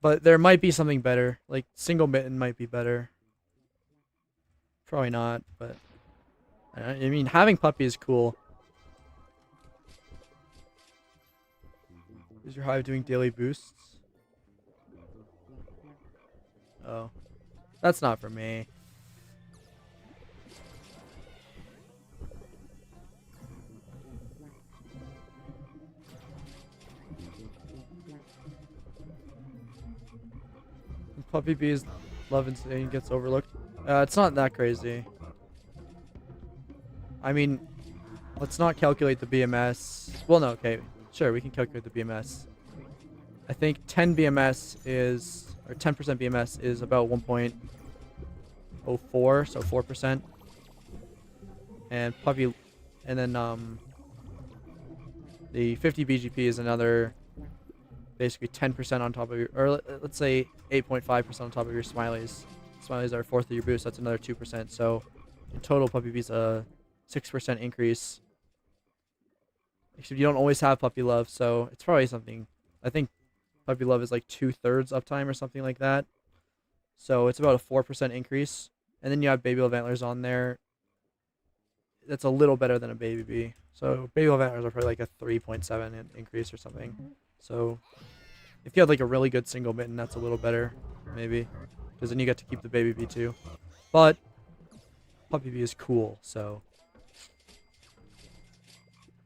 But there might be something better. Like, single mitten might be better. Probably not, but... I mean, having puppy is cool. Is your hive doing daily boosts? Oh. That's not for me. Puppy Bee's love insane gets overlooked. It's not that crazy. I mean, let's not calculate the BMS. Well, no, okay. Sure, we can calculate the BMS. I think 10 BMS is, or 10% BMS is about 1.04, so 4%. And puppy, and then the 50 BGP is another, basically 10% on top of your, or let's say 8.5% on top of your smileys. Smileys are 4th of your boost, that's another 2%. So in total, puppy bees a 6% increase. Except you don't always have puppy love, so it's probably something. I think puppy love is like 2/3 uptime or something like that. So it's about a 4% increase. And then you have baby love antlers on there. That's a little better than a baby bee. So baby love antlers are probably like a 3.7 increase or something. So if you have like a really good single mitten, that's a little better, maybe. Because then you get to keep the baby bee too. But puppy bee is cool, so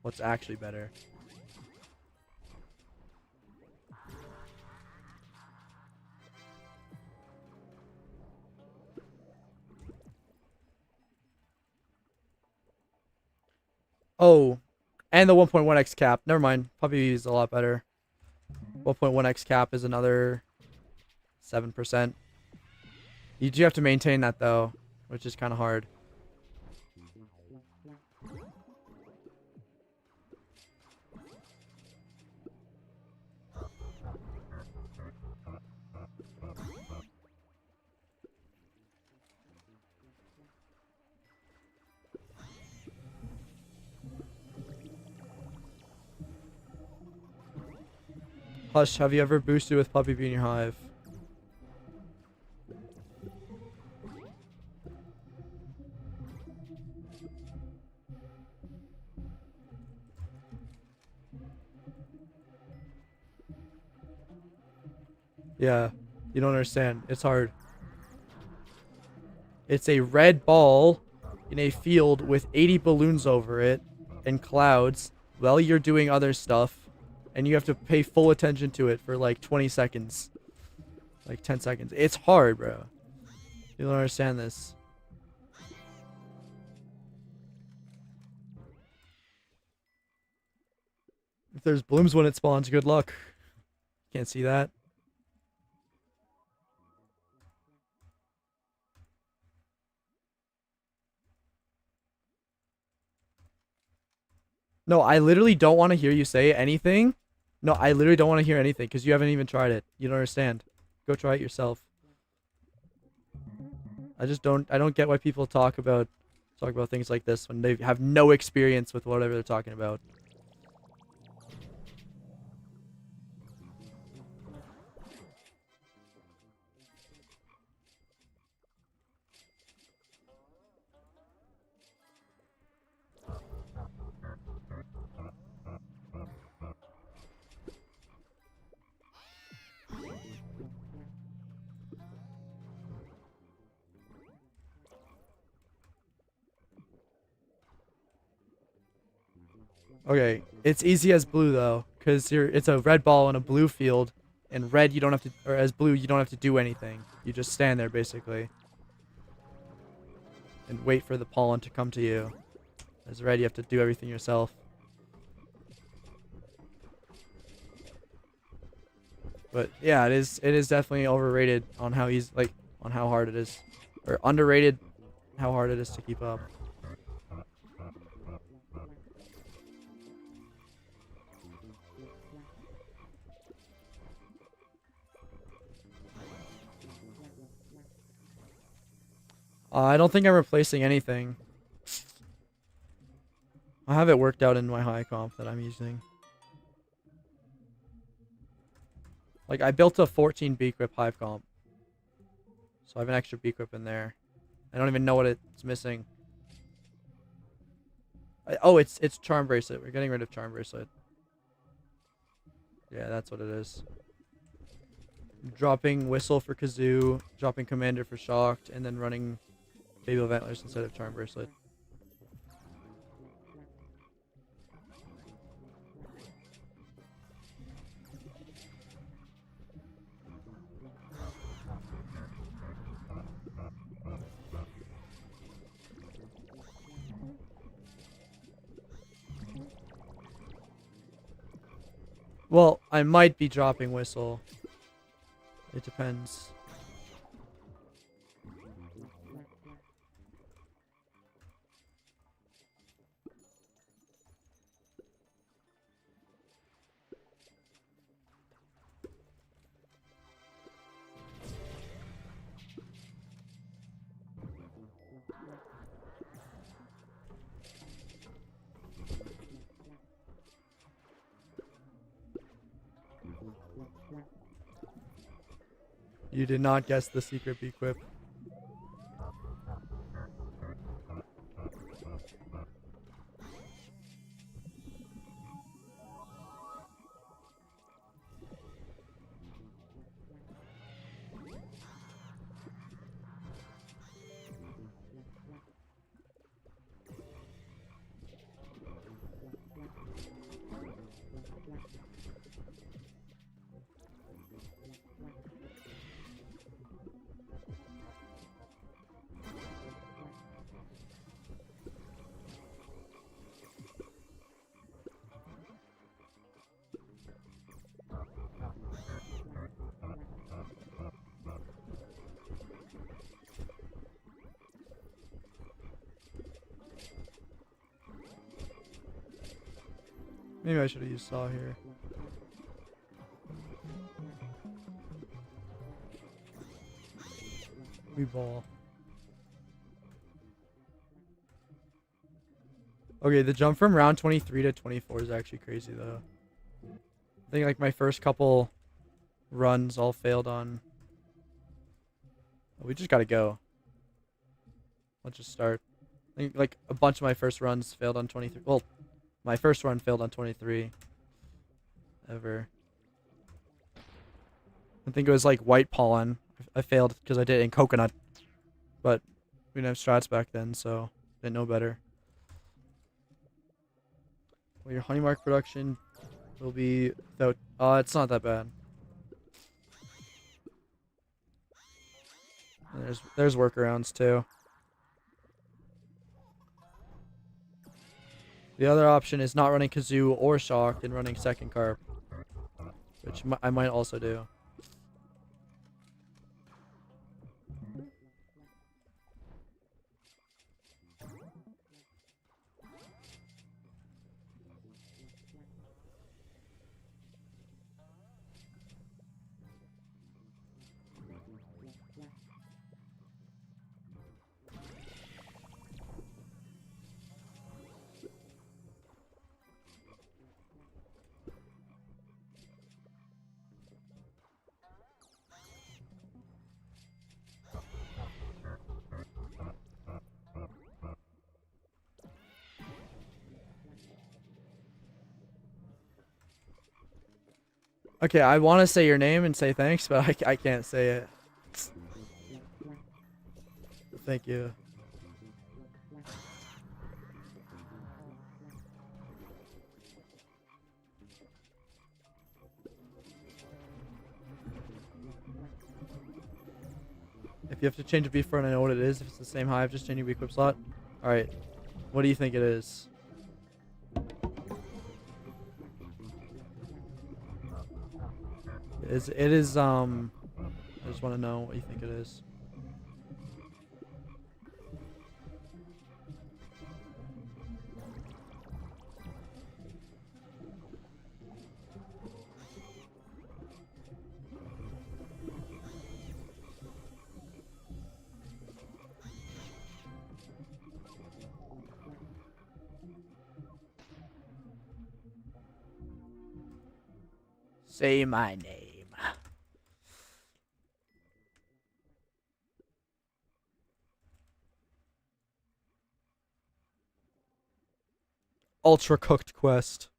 what's actually better? Oh, and the 1.1x cap. Never mind. Puppy bee is a lot better. 1.1x cap is another 7%. You do have to maintain that though, which is kind of hard. Hush, have you ever boosted with puppy bee in your hive? Yeah, you don't understand. It's hard. It's a red ball in a field with 80 balloons over it and clouds while you're doing other stuff, and you have to pay full attention to it for like 20 seconds. Like 10 seconds. It's hard, bro. You don't understand this. If there's blooms when it spawns, good luck. Can't see that. No, I literally don't want to hear you say anything. No, I literally don't want to hear anything because you haven't even tried it. You don't understand. Go try it yourself. I don't get why people talk about things like this when they have no experience with whatever they're talking about. Okay, it's easy as blue though, because it's a red ball in a blue field, and red you don't have to, or as blue you don't have to do anything. You just stand there basically, and wait for the pollen to come to you. As red you have to do everything yourself. But yeah, it is definitely overrated on how easy, like on how hard it is, or underrated how hard it is to keep up. I don't think I'm replacing anything. I have it worked out in my high comp that I'm using. Like, I built a 14 B-Grip hive comp. So I have an extra B-Grip in there. I don't even know what it's missing. Oh, it's Charm Bracelet. We're getting rid of Charm Bracelet. Yeah, that's what it is. Dropping Whistle for Kazoo, dropping Commander for Shocked, and then running Babel Ventlers instead of Charm Bracelet. Well, I might be dropping Whistle. It depends. You did not guess the secret B-Quip. Maybe I should have used Saw here. We ball. Okay, the jump from round 23 to 24 is actually crazy though. I think like my first couple runs all failed on. We just gotta go. Let's just start. I think like a bunch of my first runs failed on 23. Well, my first run failed on 23. Ever. I think it was like white pollen. I failed because I did it in coconut. But we didn't have strats back then, so didn't know better. Well, your honey mark production will be without... it's not that bad. And there's workarounds too. The other option is not running kazoo or shock and running second carp, which I might also do. Okay, I want to say your name and say thanks, but I can't say it. Thank you. If you have to change a beef front, I know what it is. If it's the same hive, just change your equip slot. Alright. What do you think it is? It is, I just want to know what you think it is. Say my name. Ultra cooked quest.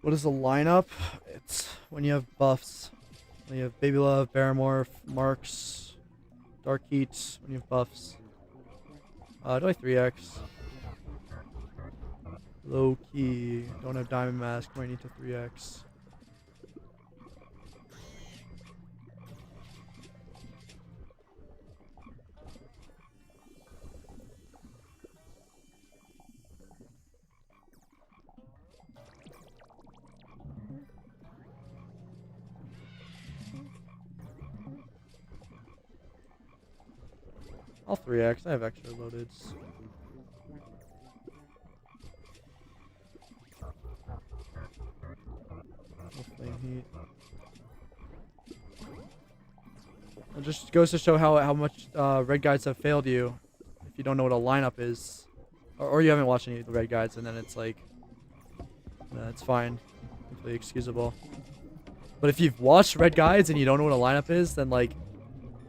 What is the lineup? It's when you have buffs. When you have Baby Love, Baramorph, Marks, Dark Heat, when you have buffs. Do I 3x? Low key. Don't have Diamond Mask, might need to 3x. I'll 3x, I have extra loadeds. No flame heat. It just goes to show how much red guides have failed you if you don't know what a lineup is. Or you haven't watched any of the red guides, and then it's like, it's fine. Completely excusable. But if you've watched red guides and you don't know what a lineup is, then like,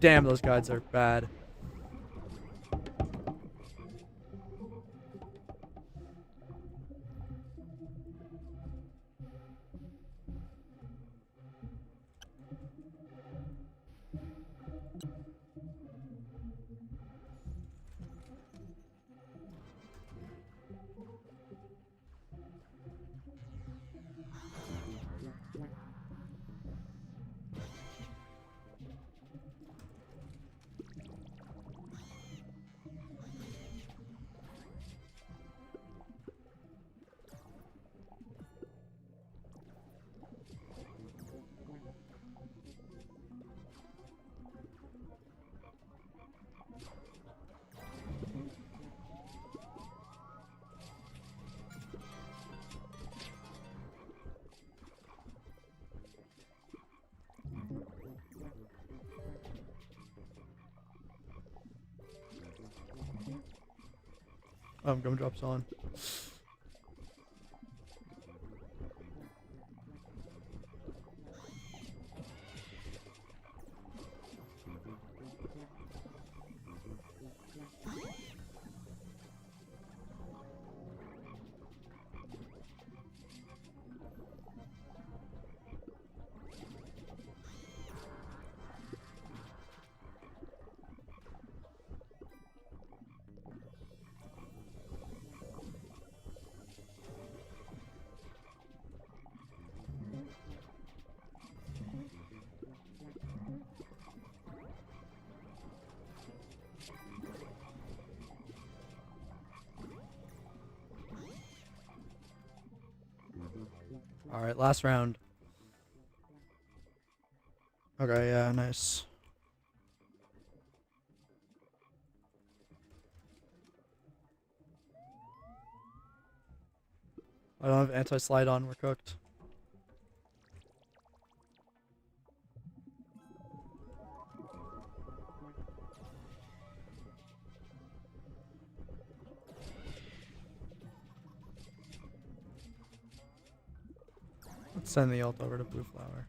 damn, those guides are bad. Gumdrop's on. Alright, last round. Okay, yeah, nice. I don't have anti-slide on, we're cooked. Let's send the ult over to Blue Flower.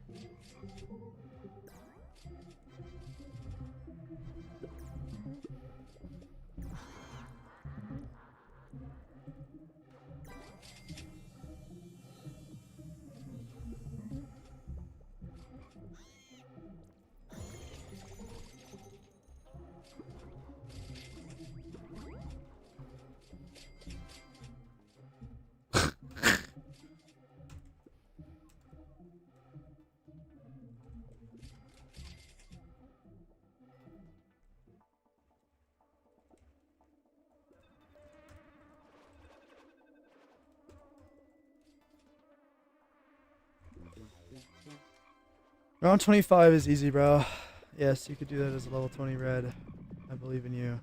Round 25 is easy, bro. Yes, you could do that as a level 20 red. I believe in you.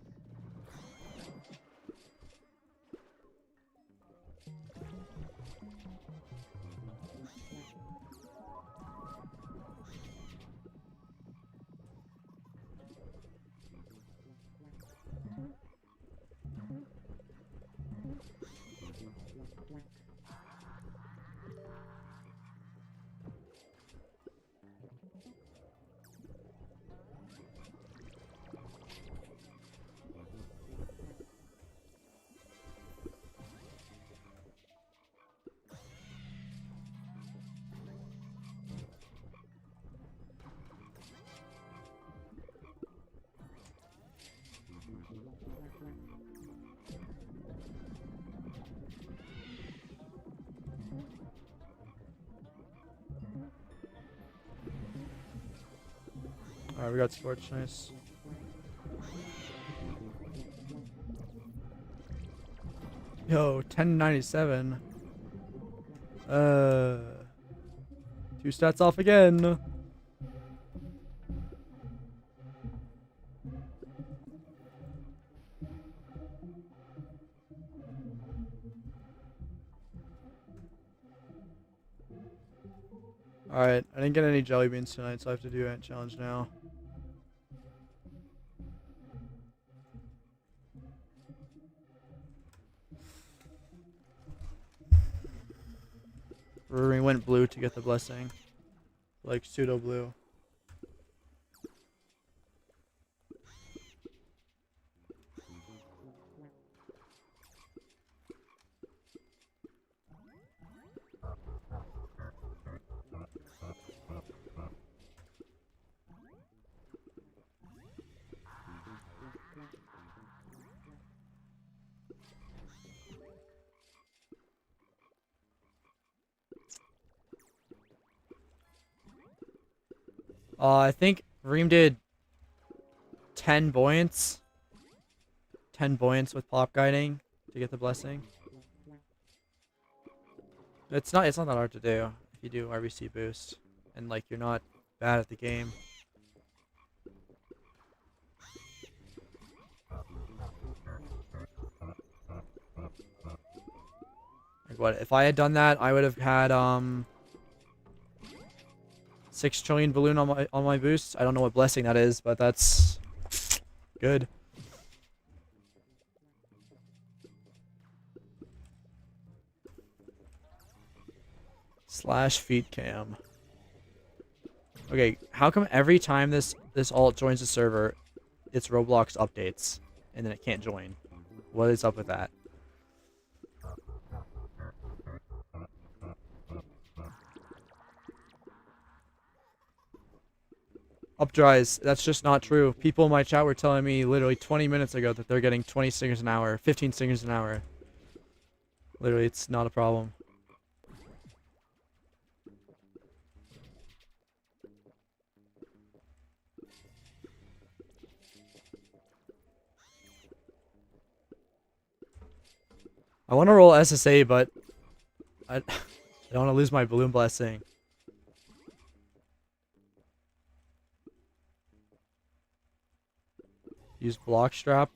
Alright, we got Scorch, nice. Yo, 1097. 2 stats off again. Alright, I didn't get any jelly beans tonight, so I have to do Ant Challenge now. We went blue to get the blessing. Like pseudo blue. I think Reem did 10 buoyants. 10 buoyants with pop guiding to get the blessing. It's not that hard to do if you do RBC boost and like you're not bad at the game. Like what if I had done that, I would have had 6 trillion balloon on my boost. I don't know what blessing that is, but that's good. Slash feed cam. Okay, how come every time this alt joins the server, it's Roblox updates, and then it can't join? What is up with that? Updries, that's just not true. People in my chat were telling me literally 20 minutes ago that they're getting 20 singers an hour, 15 singers an hour. Literally, it's not a problem. I want to roll SSA, but I don't want to lose my balloon blessing. Use block strap.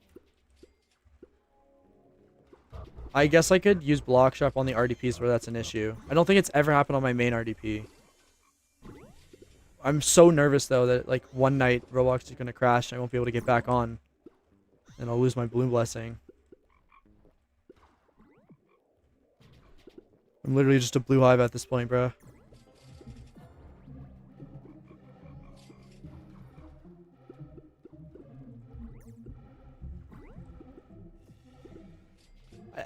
I guess I could use block strap on the RDPs where that's an issue. I don't think it's ever happened on my main RDP. I'm so nervous though that like one night Roblox is gonna crash and I won't be able to get back on, and I'll lose my balloon blessing. I'm literally just a blue hive at this point, bro.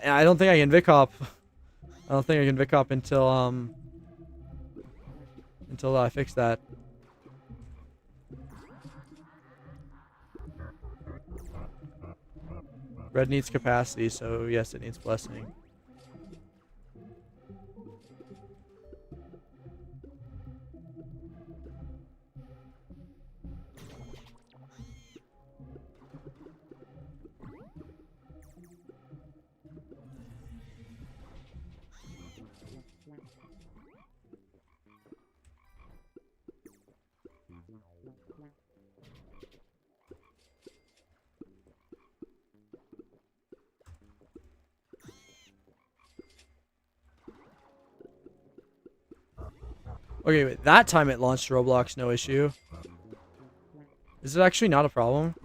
I don't think I can vichop. I don't think I can vichop until I fix that. Red needs capacity, so yes, it needs blessing. Okay, wait, that time it launched Roblox, no issue. Is it actually not a problem?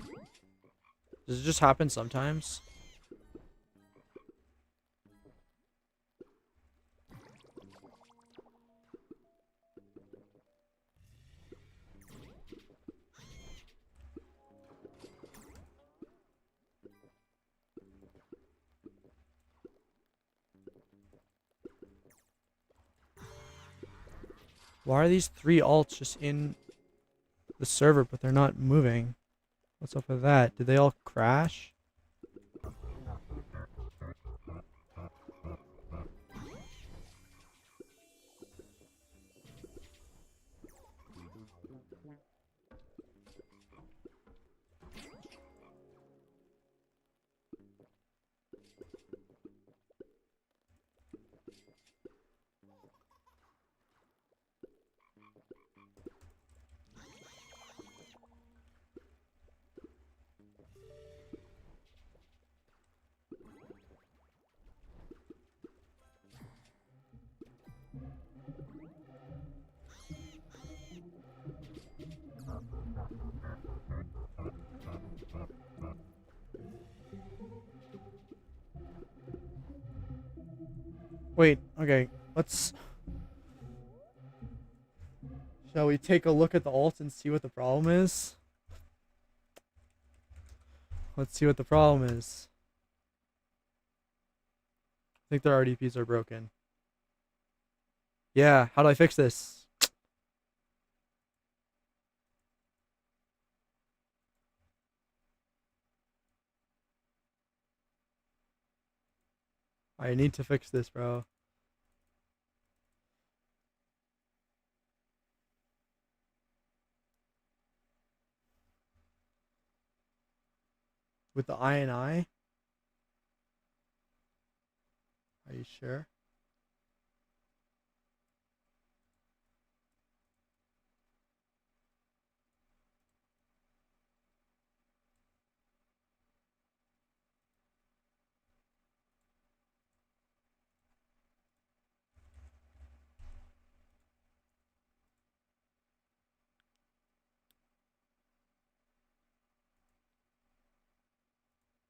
Does it just happen sometimes? Why are these 3 alts just in the server, but they're not moving? What's up with that? Did they all crash? Wait, okay, let's... Shall we take a look at the alt and see what the problem is? Let's see what the problem is. I think their RDPs are broken. Yeah, how do I fix this? I need to fix this, bro. With the INI? Are you sure?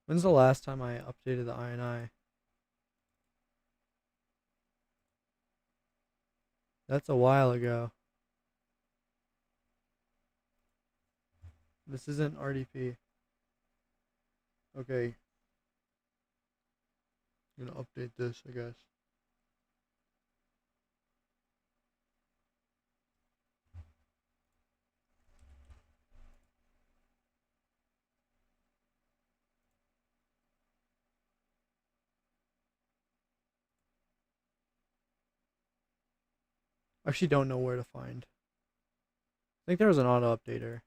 When's the last time I updated the INI? That's a while ago. This isn't RDP. Okay. I'm gonna update this, I guess. I actually don't know where to find. I think there was an auto updater.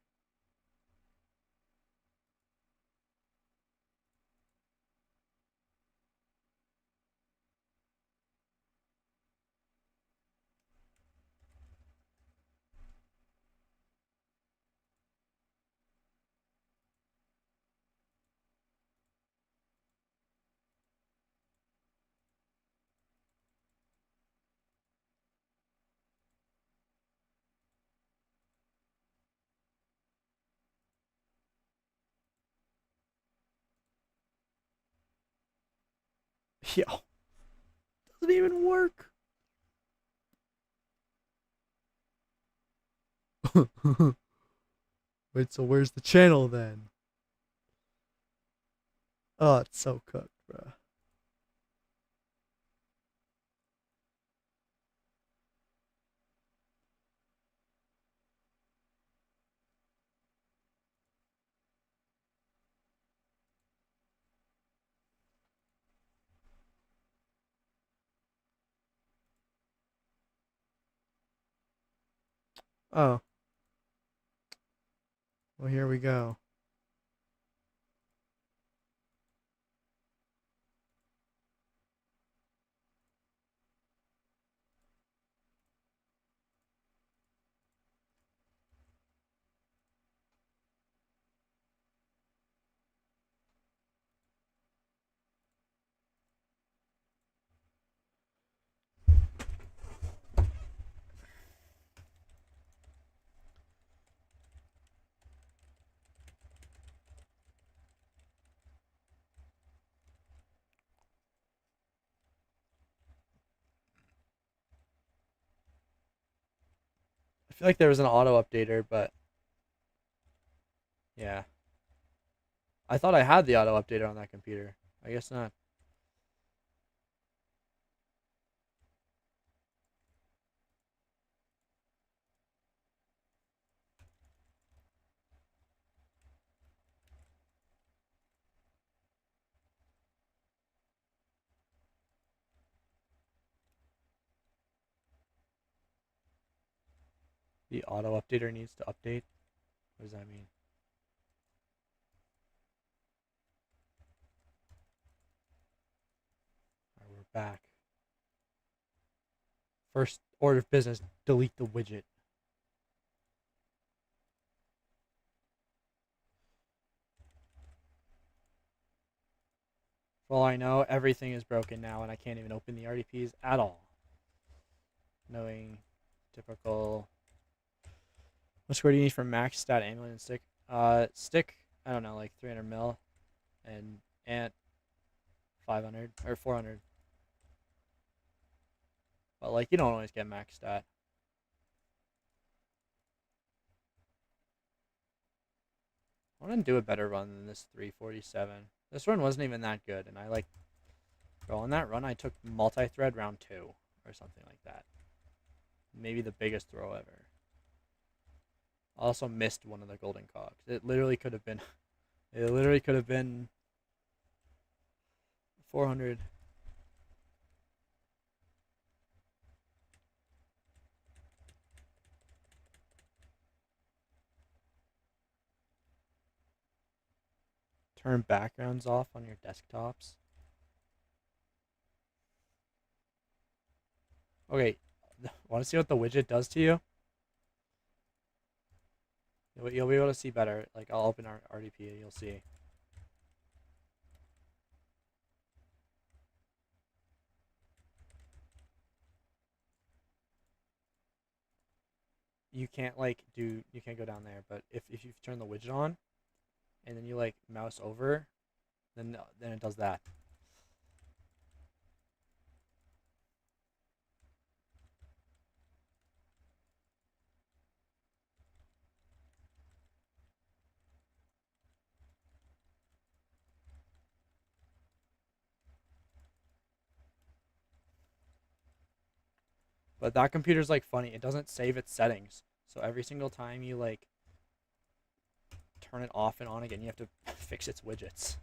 Yo, doesn't even work. Wait, so where's the channel then? Oh, it's so cooked, bro. Oh. Well, here we go. I feel like there was an auto updater, but yeah. I thought I had the auto updater on that computer. I guess not. The auto updater needs to update. What does that mean? Alright, we're back. First order of business, delete the widget. For all I know, everything is broken now and I can't even open the RDPs at all. Knowing typical. What score do you need for max stat amulet and stick? Stick, I don't know, like 300 mil, and ant 500 or 400. But like you don't always get max stat. I want to do a better run than this 347. This run wasn't even that good, and I like, bro, on that run I took multi-thread round 2 or something like that. Maybe the biggest throw ever. I also missed one of the golden cogs. It literally could have been, it literally could have been 400. Turn backgrounds off on your desktops. Okay, want to see what the widget does to you? You'll be able to see better. Like, I'll open our RDP and you'll see. You can't, like, you can't go down there, but if you turn the widget on, and then you, like, mouse over, then it does that. But that computer's like funny. It doesn't save its settings. So every single time you like turn it off and on again, you have to fix its widgets.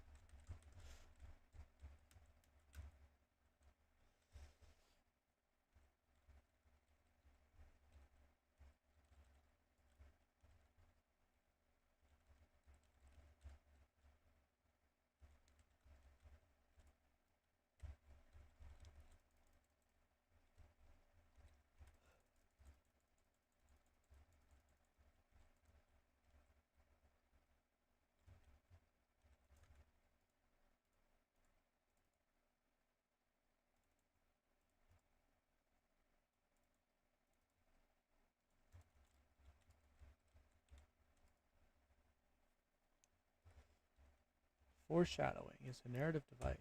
Foreshadowing is a narrative device.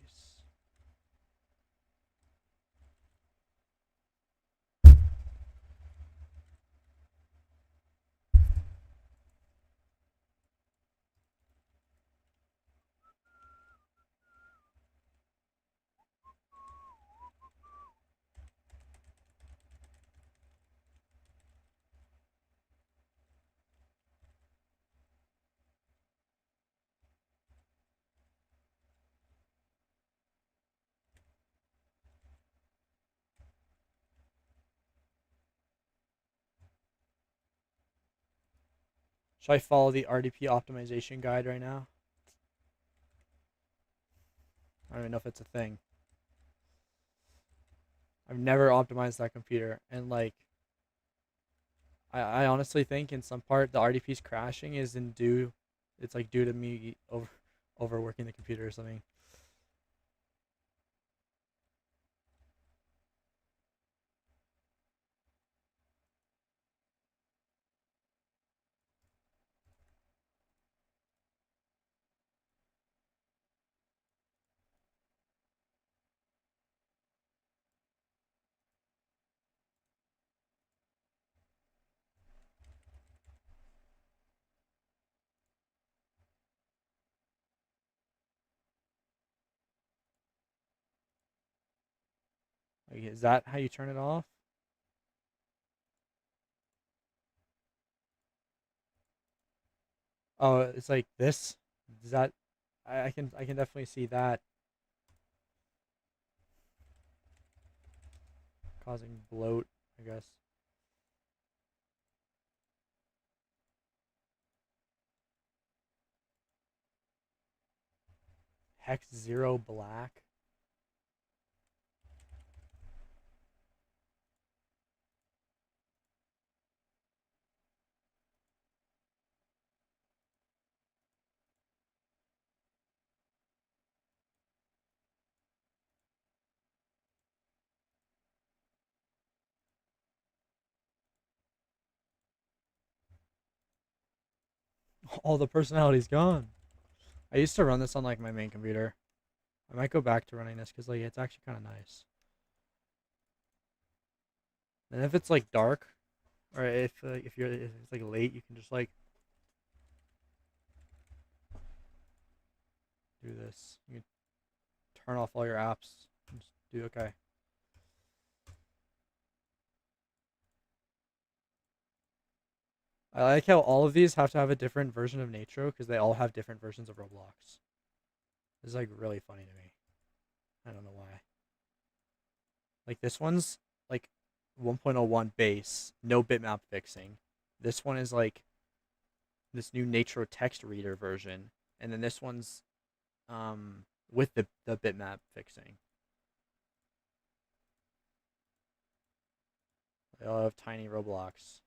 Should I follow the RDP optimization guide right now? I don't even know if it's a thing. I've never optimized that computer, and like, I honestly think in some part the RDP's crashing is it's like due to me overworking the computer or something. Like, is that how you turn it off? Oh, it's like this. Does that? I can definitely see that causing bloat, I guess. Hex 0 black. All the personality's gone. I used to run this on like my main computer. I might go back to running this because like it's actually kind of nice. And if it's like dark, or if it's like late, you can just like do this. You can turn off all your apps and just do okay. I like how all of these have to have a different version of Natro because they all have different versions of Roblox. This is like really funny to me. I don't know why. Like this one's like 1.01 base, no bitmap fixing. This one is like this new Natro text reader version, and then this one's with the bitmap fixing. They all have tiny Roblox.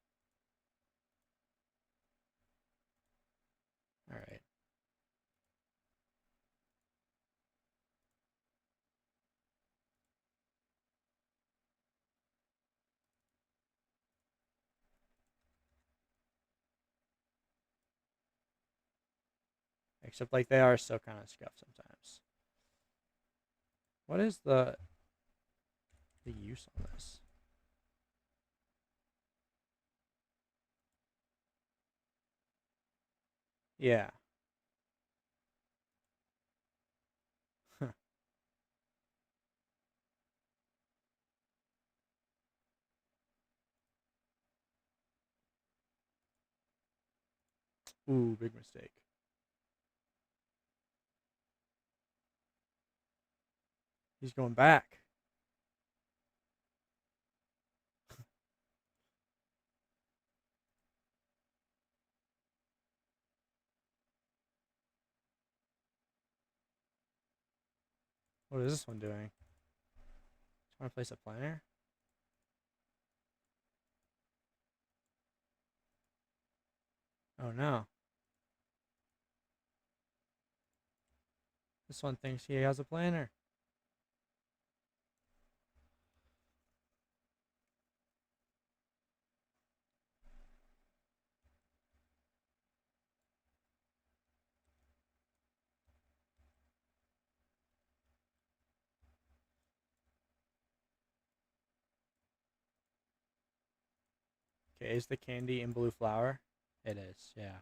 All right. Except like they are still kind of scuffed sometimes. What is the use on this? Yeah. Ooh, big mistake. He's going back. What is this one doing? Trying to place a planner? Oh no. This one thinks he has a planner. Okay, is the candy in blue flower? It is, yeah.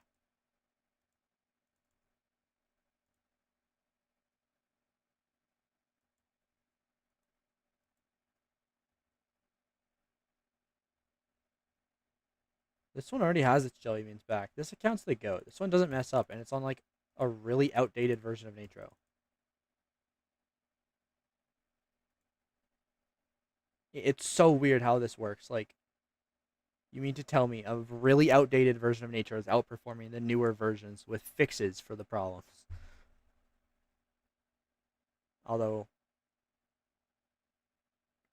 This one already has its jelly beans back. This accounts the goat. This one doesn't mess up, and it's on like a really outdated version of Natro. It's so weird how this works. Like, you mean to tell me a really outdated version of Natro is outperforming the newer versions with fixes for the problems? Although,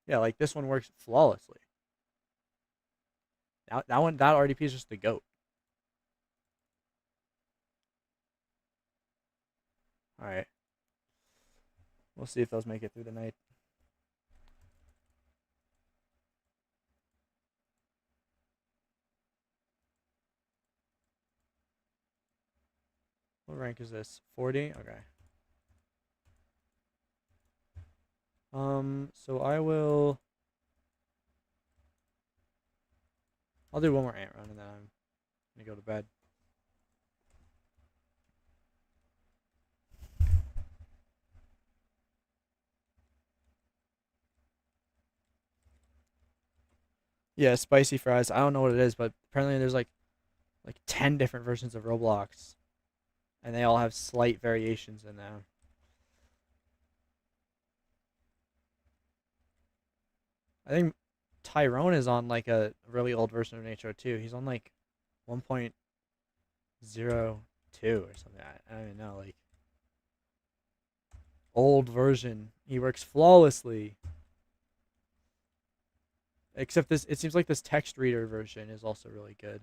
yeah, like this one works flawlessly. That RDP is just the goat. All right, we'll see if those make it through the night. What rank is this? 40? Okay. So I'll do one more ant run and then I'm gonna go to bed. Yeah, spicy fries. I don't know what it is, but apparently there's like 10 different versions of Roblox, and they all have slight variations in them. I think Tyrone is on like a really old version of Natro too. He's on like 1.02 or something. I don't even know, like old version. He works flawlessly. Except this, it seems like this text reader version is also really good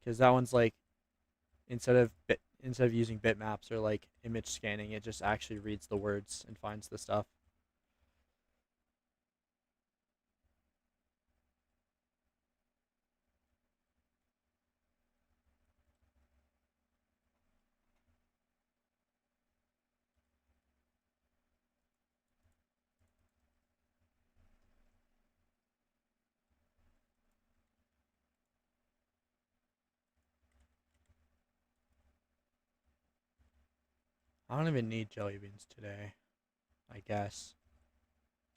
because that one's like instead of using bitmaps or like image scanning, it just actually reads the words and finds the stuff. I don't even need jelly beans today, I guess.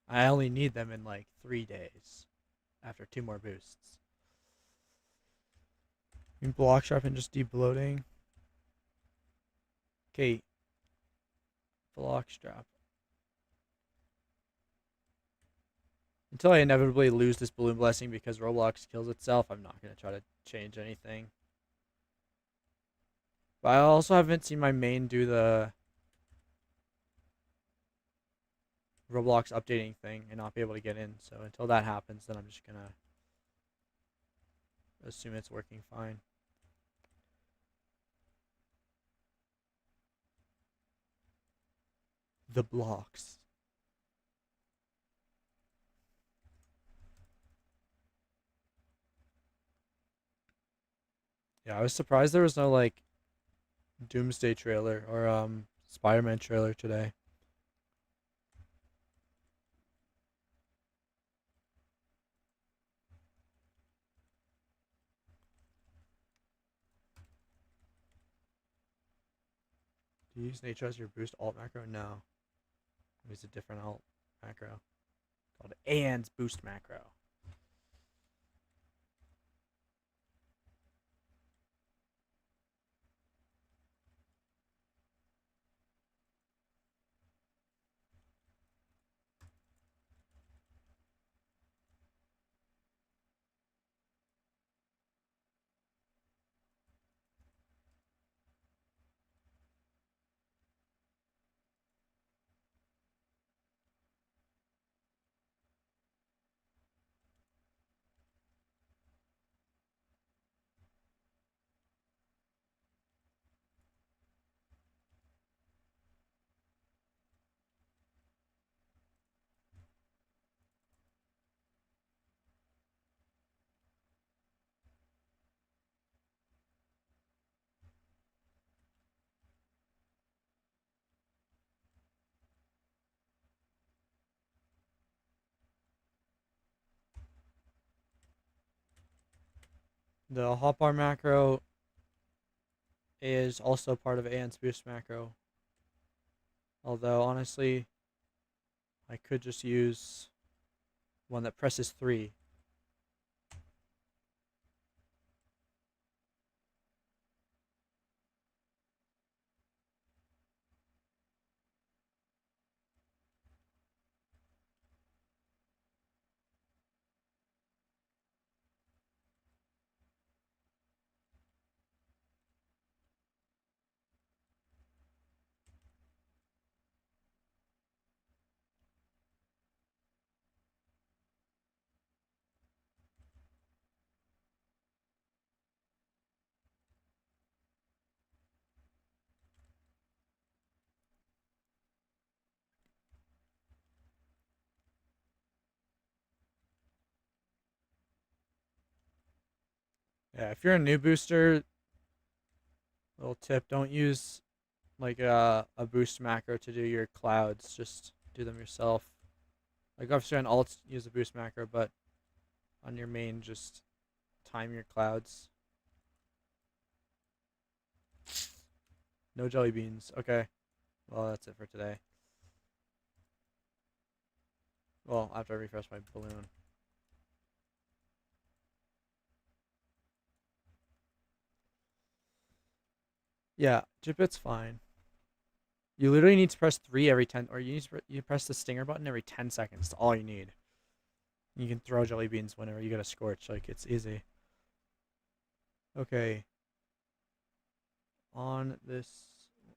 I only need them in like 3 days after 2 more boosts. You can block sharpen just debloating. Okay. Block strap. Until I inevitably lose this balloon blessing because Roblox kills itself, I'm not going to try to change anything. But I also haven't seen my main do the Roblox updating thing and not be able to get in. So until that happens, then I'm just going to assume it's working fine. The blocks. Yeah, I was surprised there was no like Doomsday trailer or Spider-Man trailer today. Do you use nature as your boost alt macro? No. I use a different alt macro called AND's boost macro. The hotbar macro is also part of An's boost macro. Although, honestly, I could just use one that presses 3. Yeah, if you're a new booster, little tip, don't use like a boost macro to do your clouds. Just do them yourself. Like obviously on alts, use a boost macro, but on your main, just time your clouds. No jelly beans. Okay. Well, that's it for today. Well, after I refresh my balloon. Yeah, Jipit's fine. You literally need to press 3 every 10, or you press the stinger button every 10 seconds. That's all you need. You can throw jelly beans whenever you get a scorch. Like, it's easy. Okay. On this,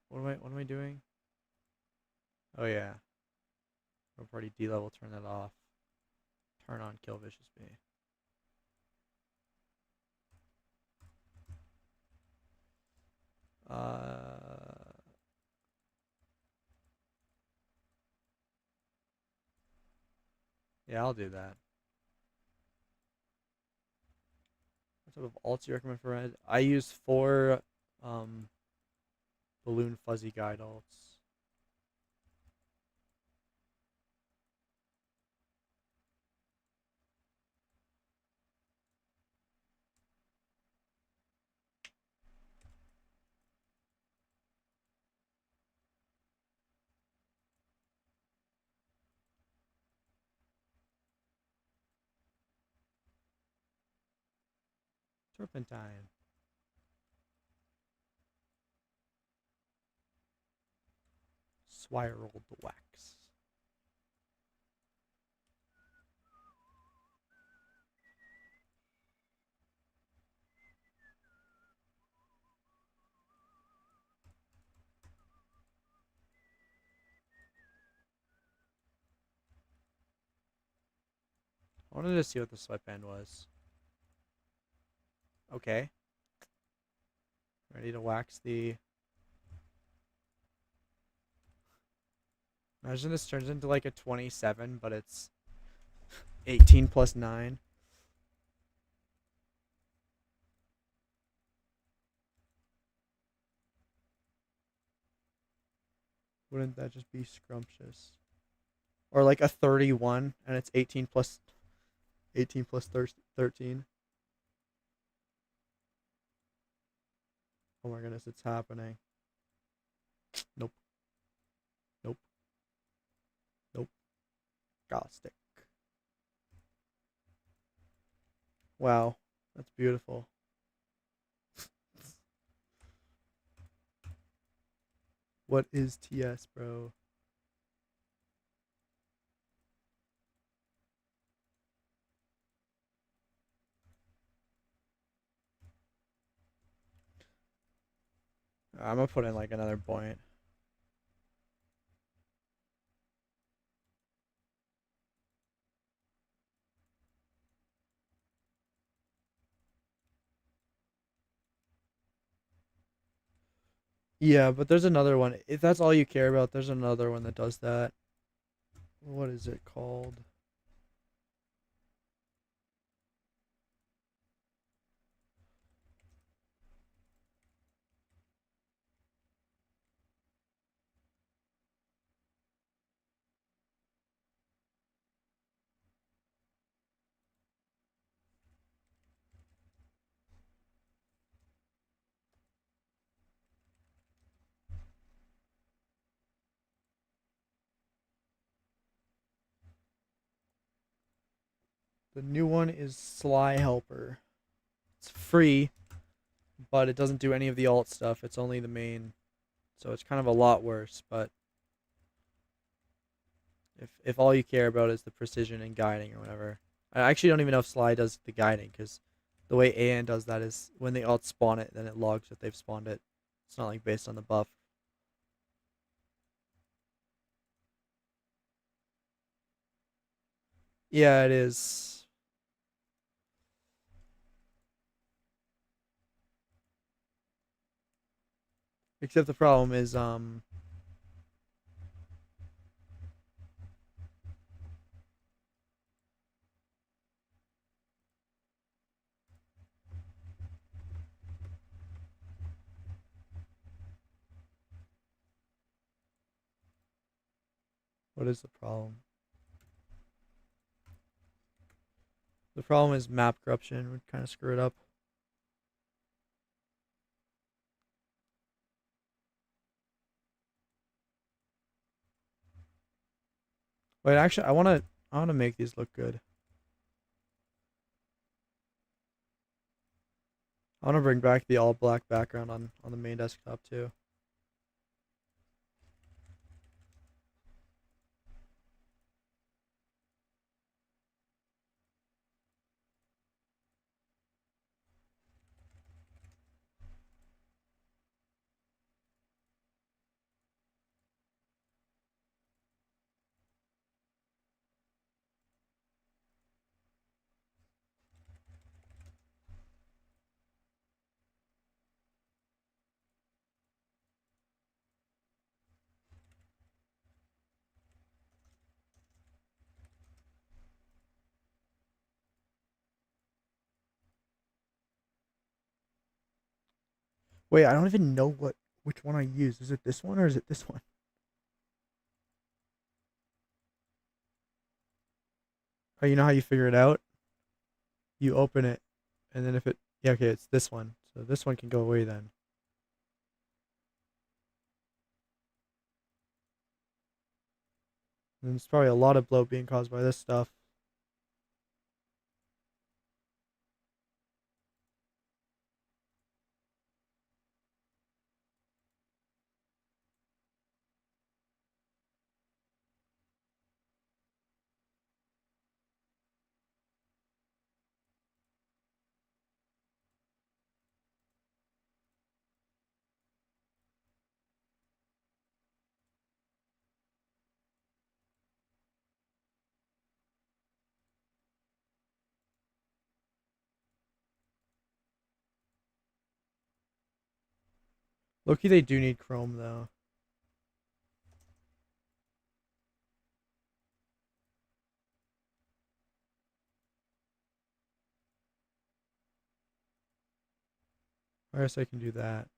what am I doing? Oh yeah. Rope party D level, turn that off. Turn on kill vicious bee. Yeah, I'll do that. What type of alts you recommend for red? I use 4 balloon fuzzy guide alts. Turpentine. Swirled wax. I wanted to see what the sweatband was. Okay. Ready to wax the... Imagine this turns into like a 27, but it's 18 plus 9. Wouldn't that just be scrumptious? Or like a 31 and it's 18 plus 13. Oh my goodness, it's happening. Nope. Nope. Nope. Gostic. Wow. That's beautiful. What is TS, bro? I'm gonna put in like another point. Yeah, but there's another one. If that's all you care about, there's another one that does that. What is it called? The new one is Sly Helper. It's free, but it doesn't do any of the alt stuff. It's only the main. So it's kind of a lot worse, but if all you care about is the precision and guiding or whatever. I actually don't even know if Sly does the guiding, because the way AN does that is when they alt spawn it, then it logs that they've spawned it. It's not like based on the buff. Yeah, it is. Except the problem is, what is the problem? The problem is map corruption would kind of screw it up. Wait, actually, I wanna make these look good. I wanna bring back the all black background on the main desktop too. Wait, I don't even know which one I use. Is it this one or is it this one? Oh, you know how you figure it out? You open it, and then if it, yeah, okay, it's this one. So this one can go away then. And there's probably a lot of bloat being caused by this stuff. Loki, they do need chrome though. I guess I can do that.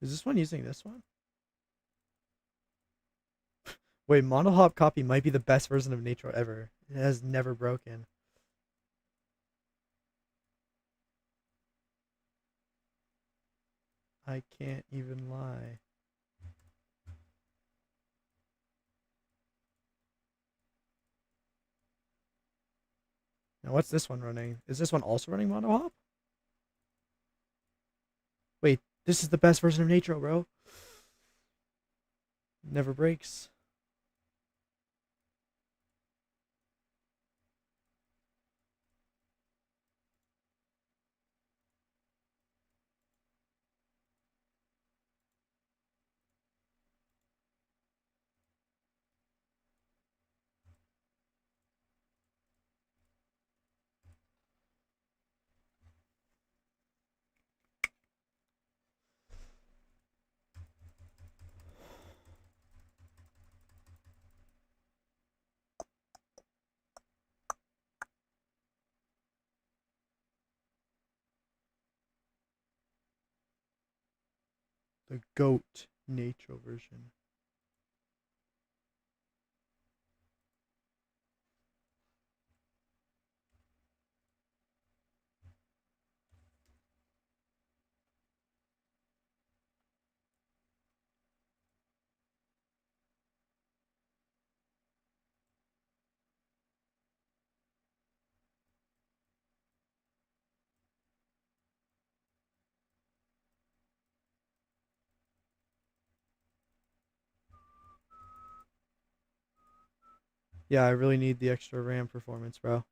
Is this one using this one? Wait, monohop copy might be the best version of Natro ever. It has never broken. I can't even lie. Now what's this one running? Is this one also running monohop? Wait, this is the best version of Natro, bro. Never breaks. The goat Natro version. Yeah, I really need the extra RAM performance, bro.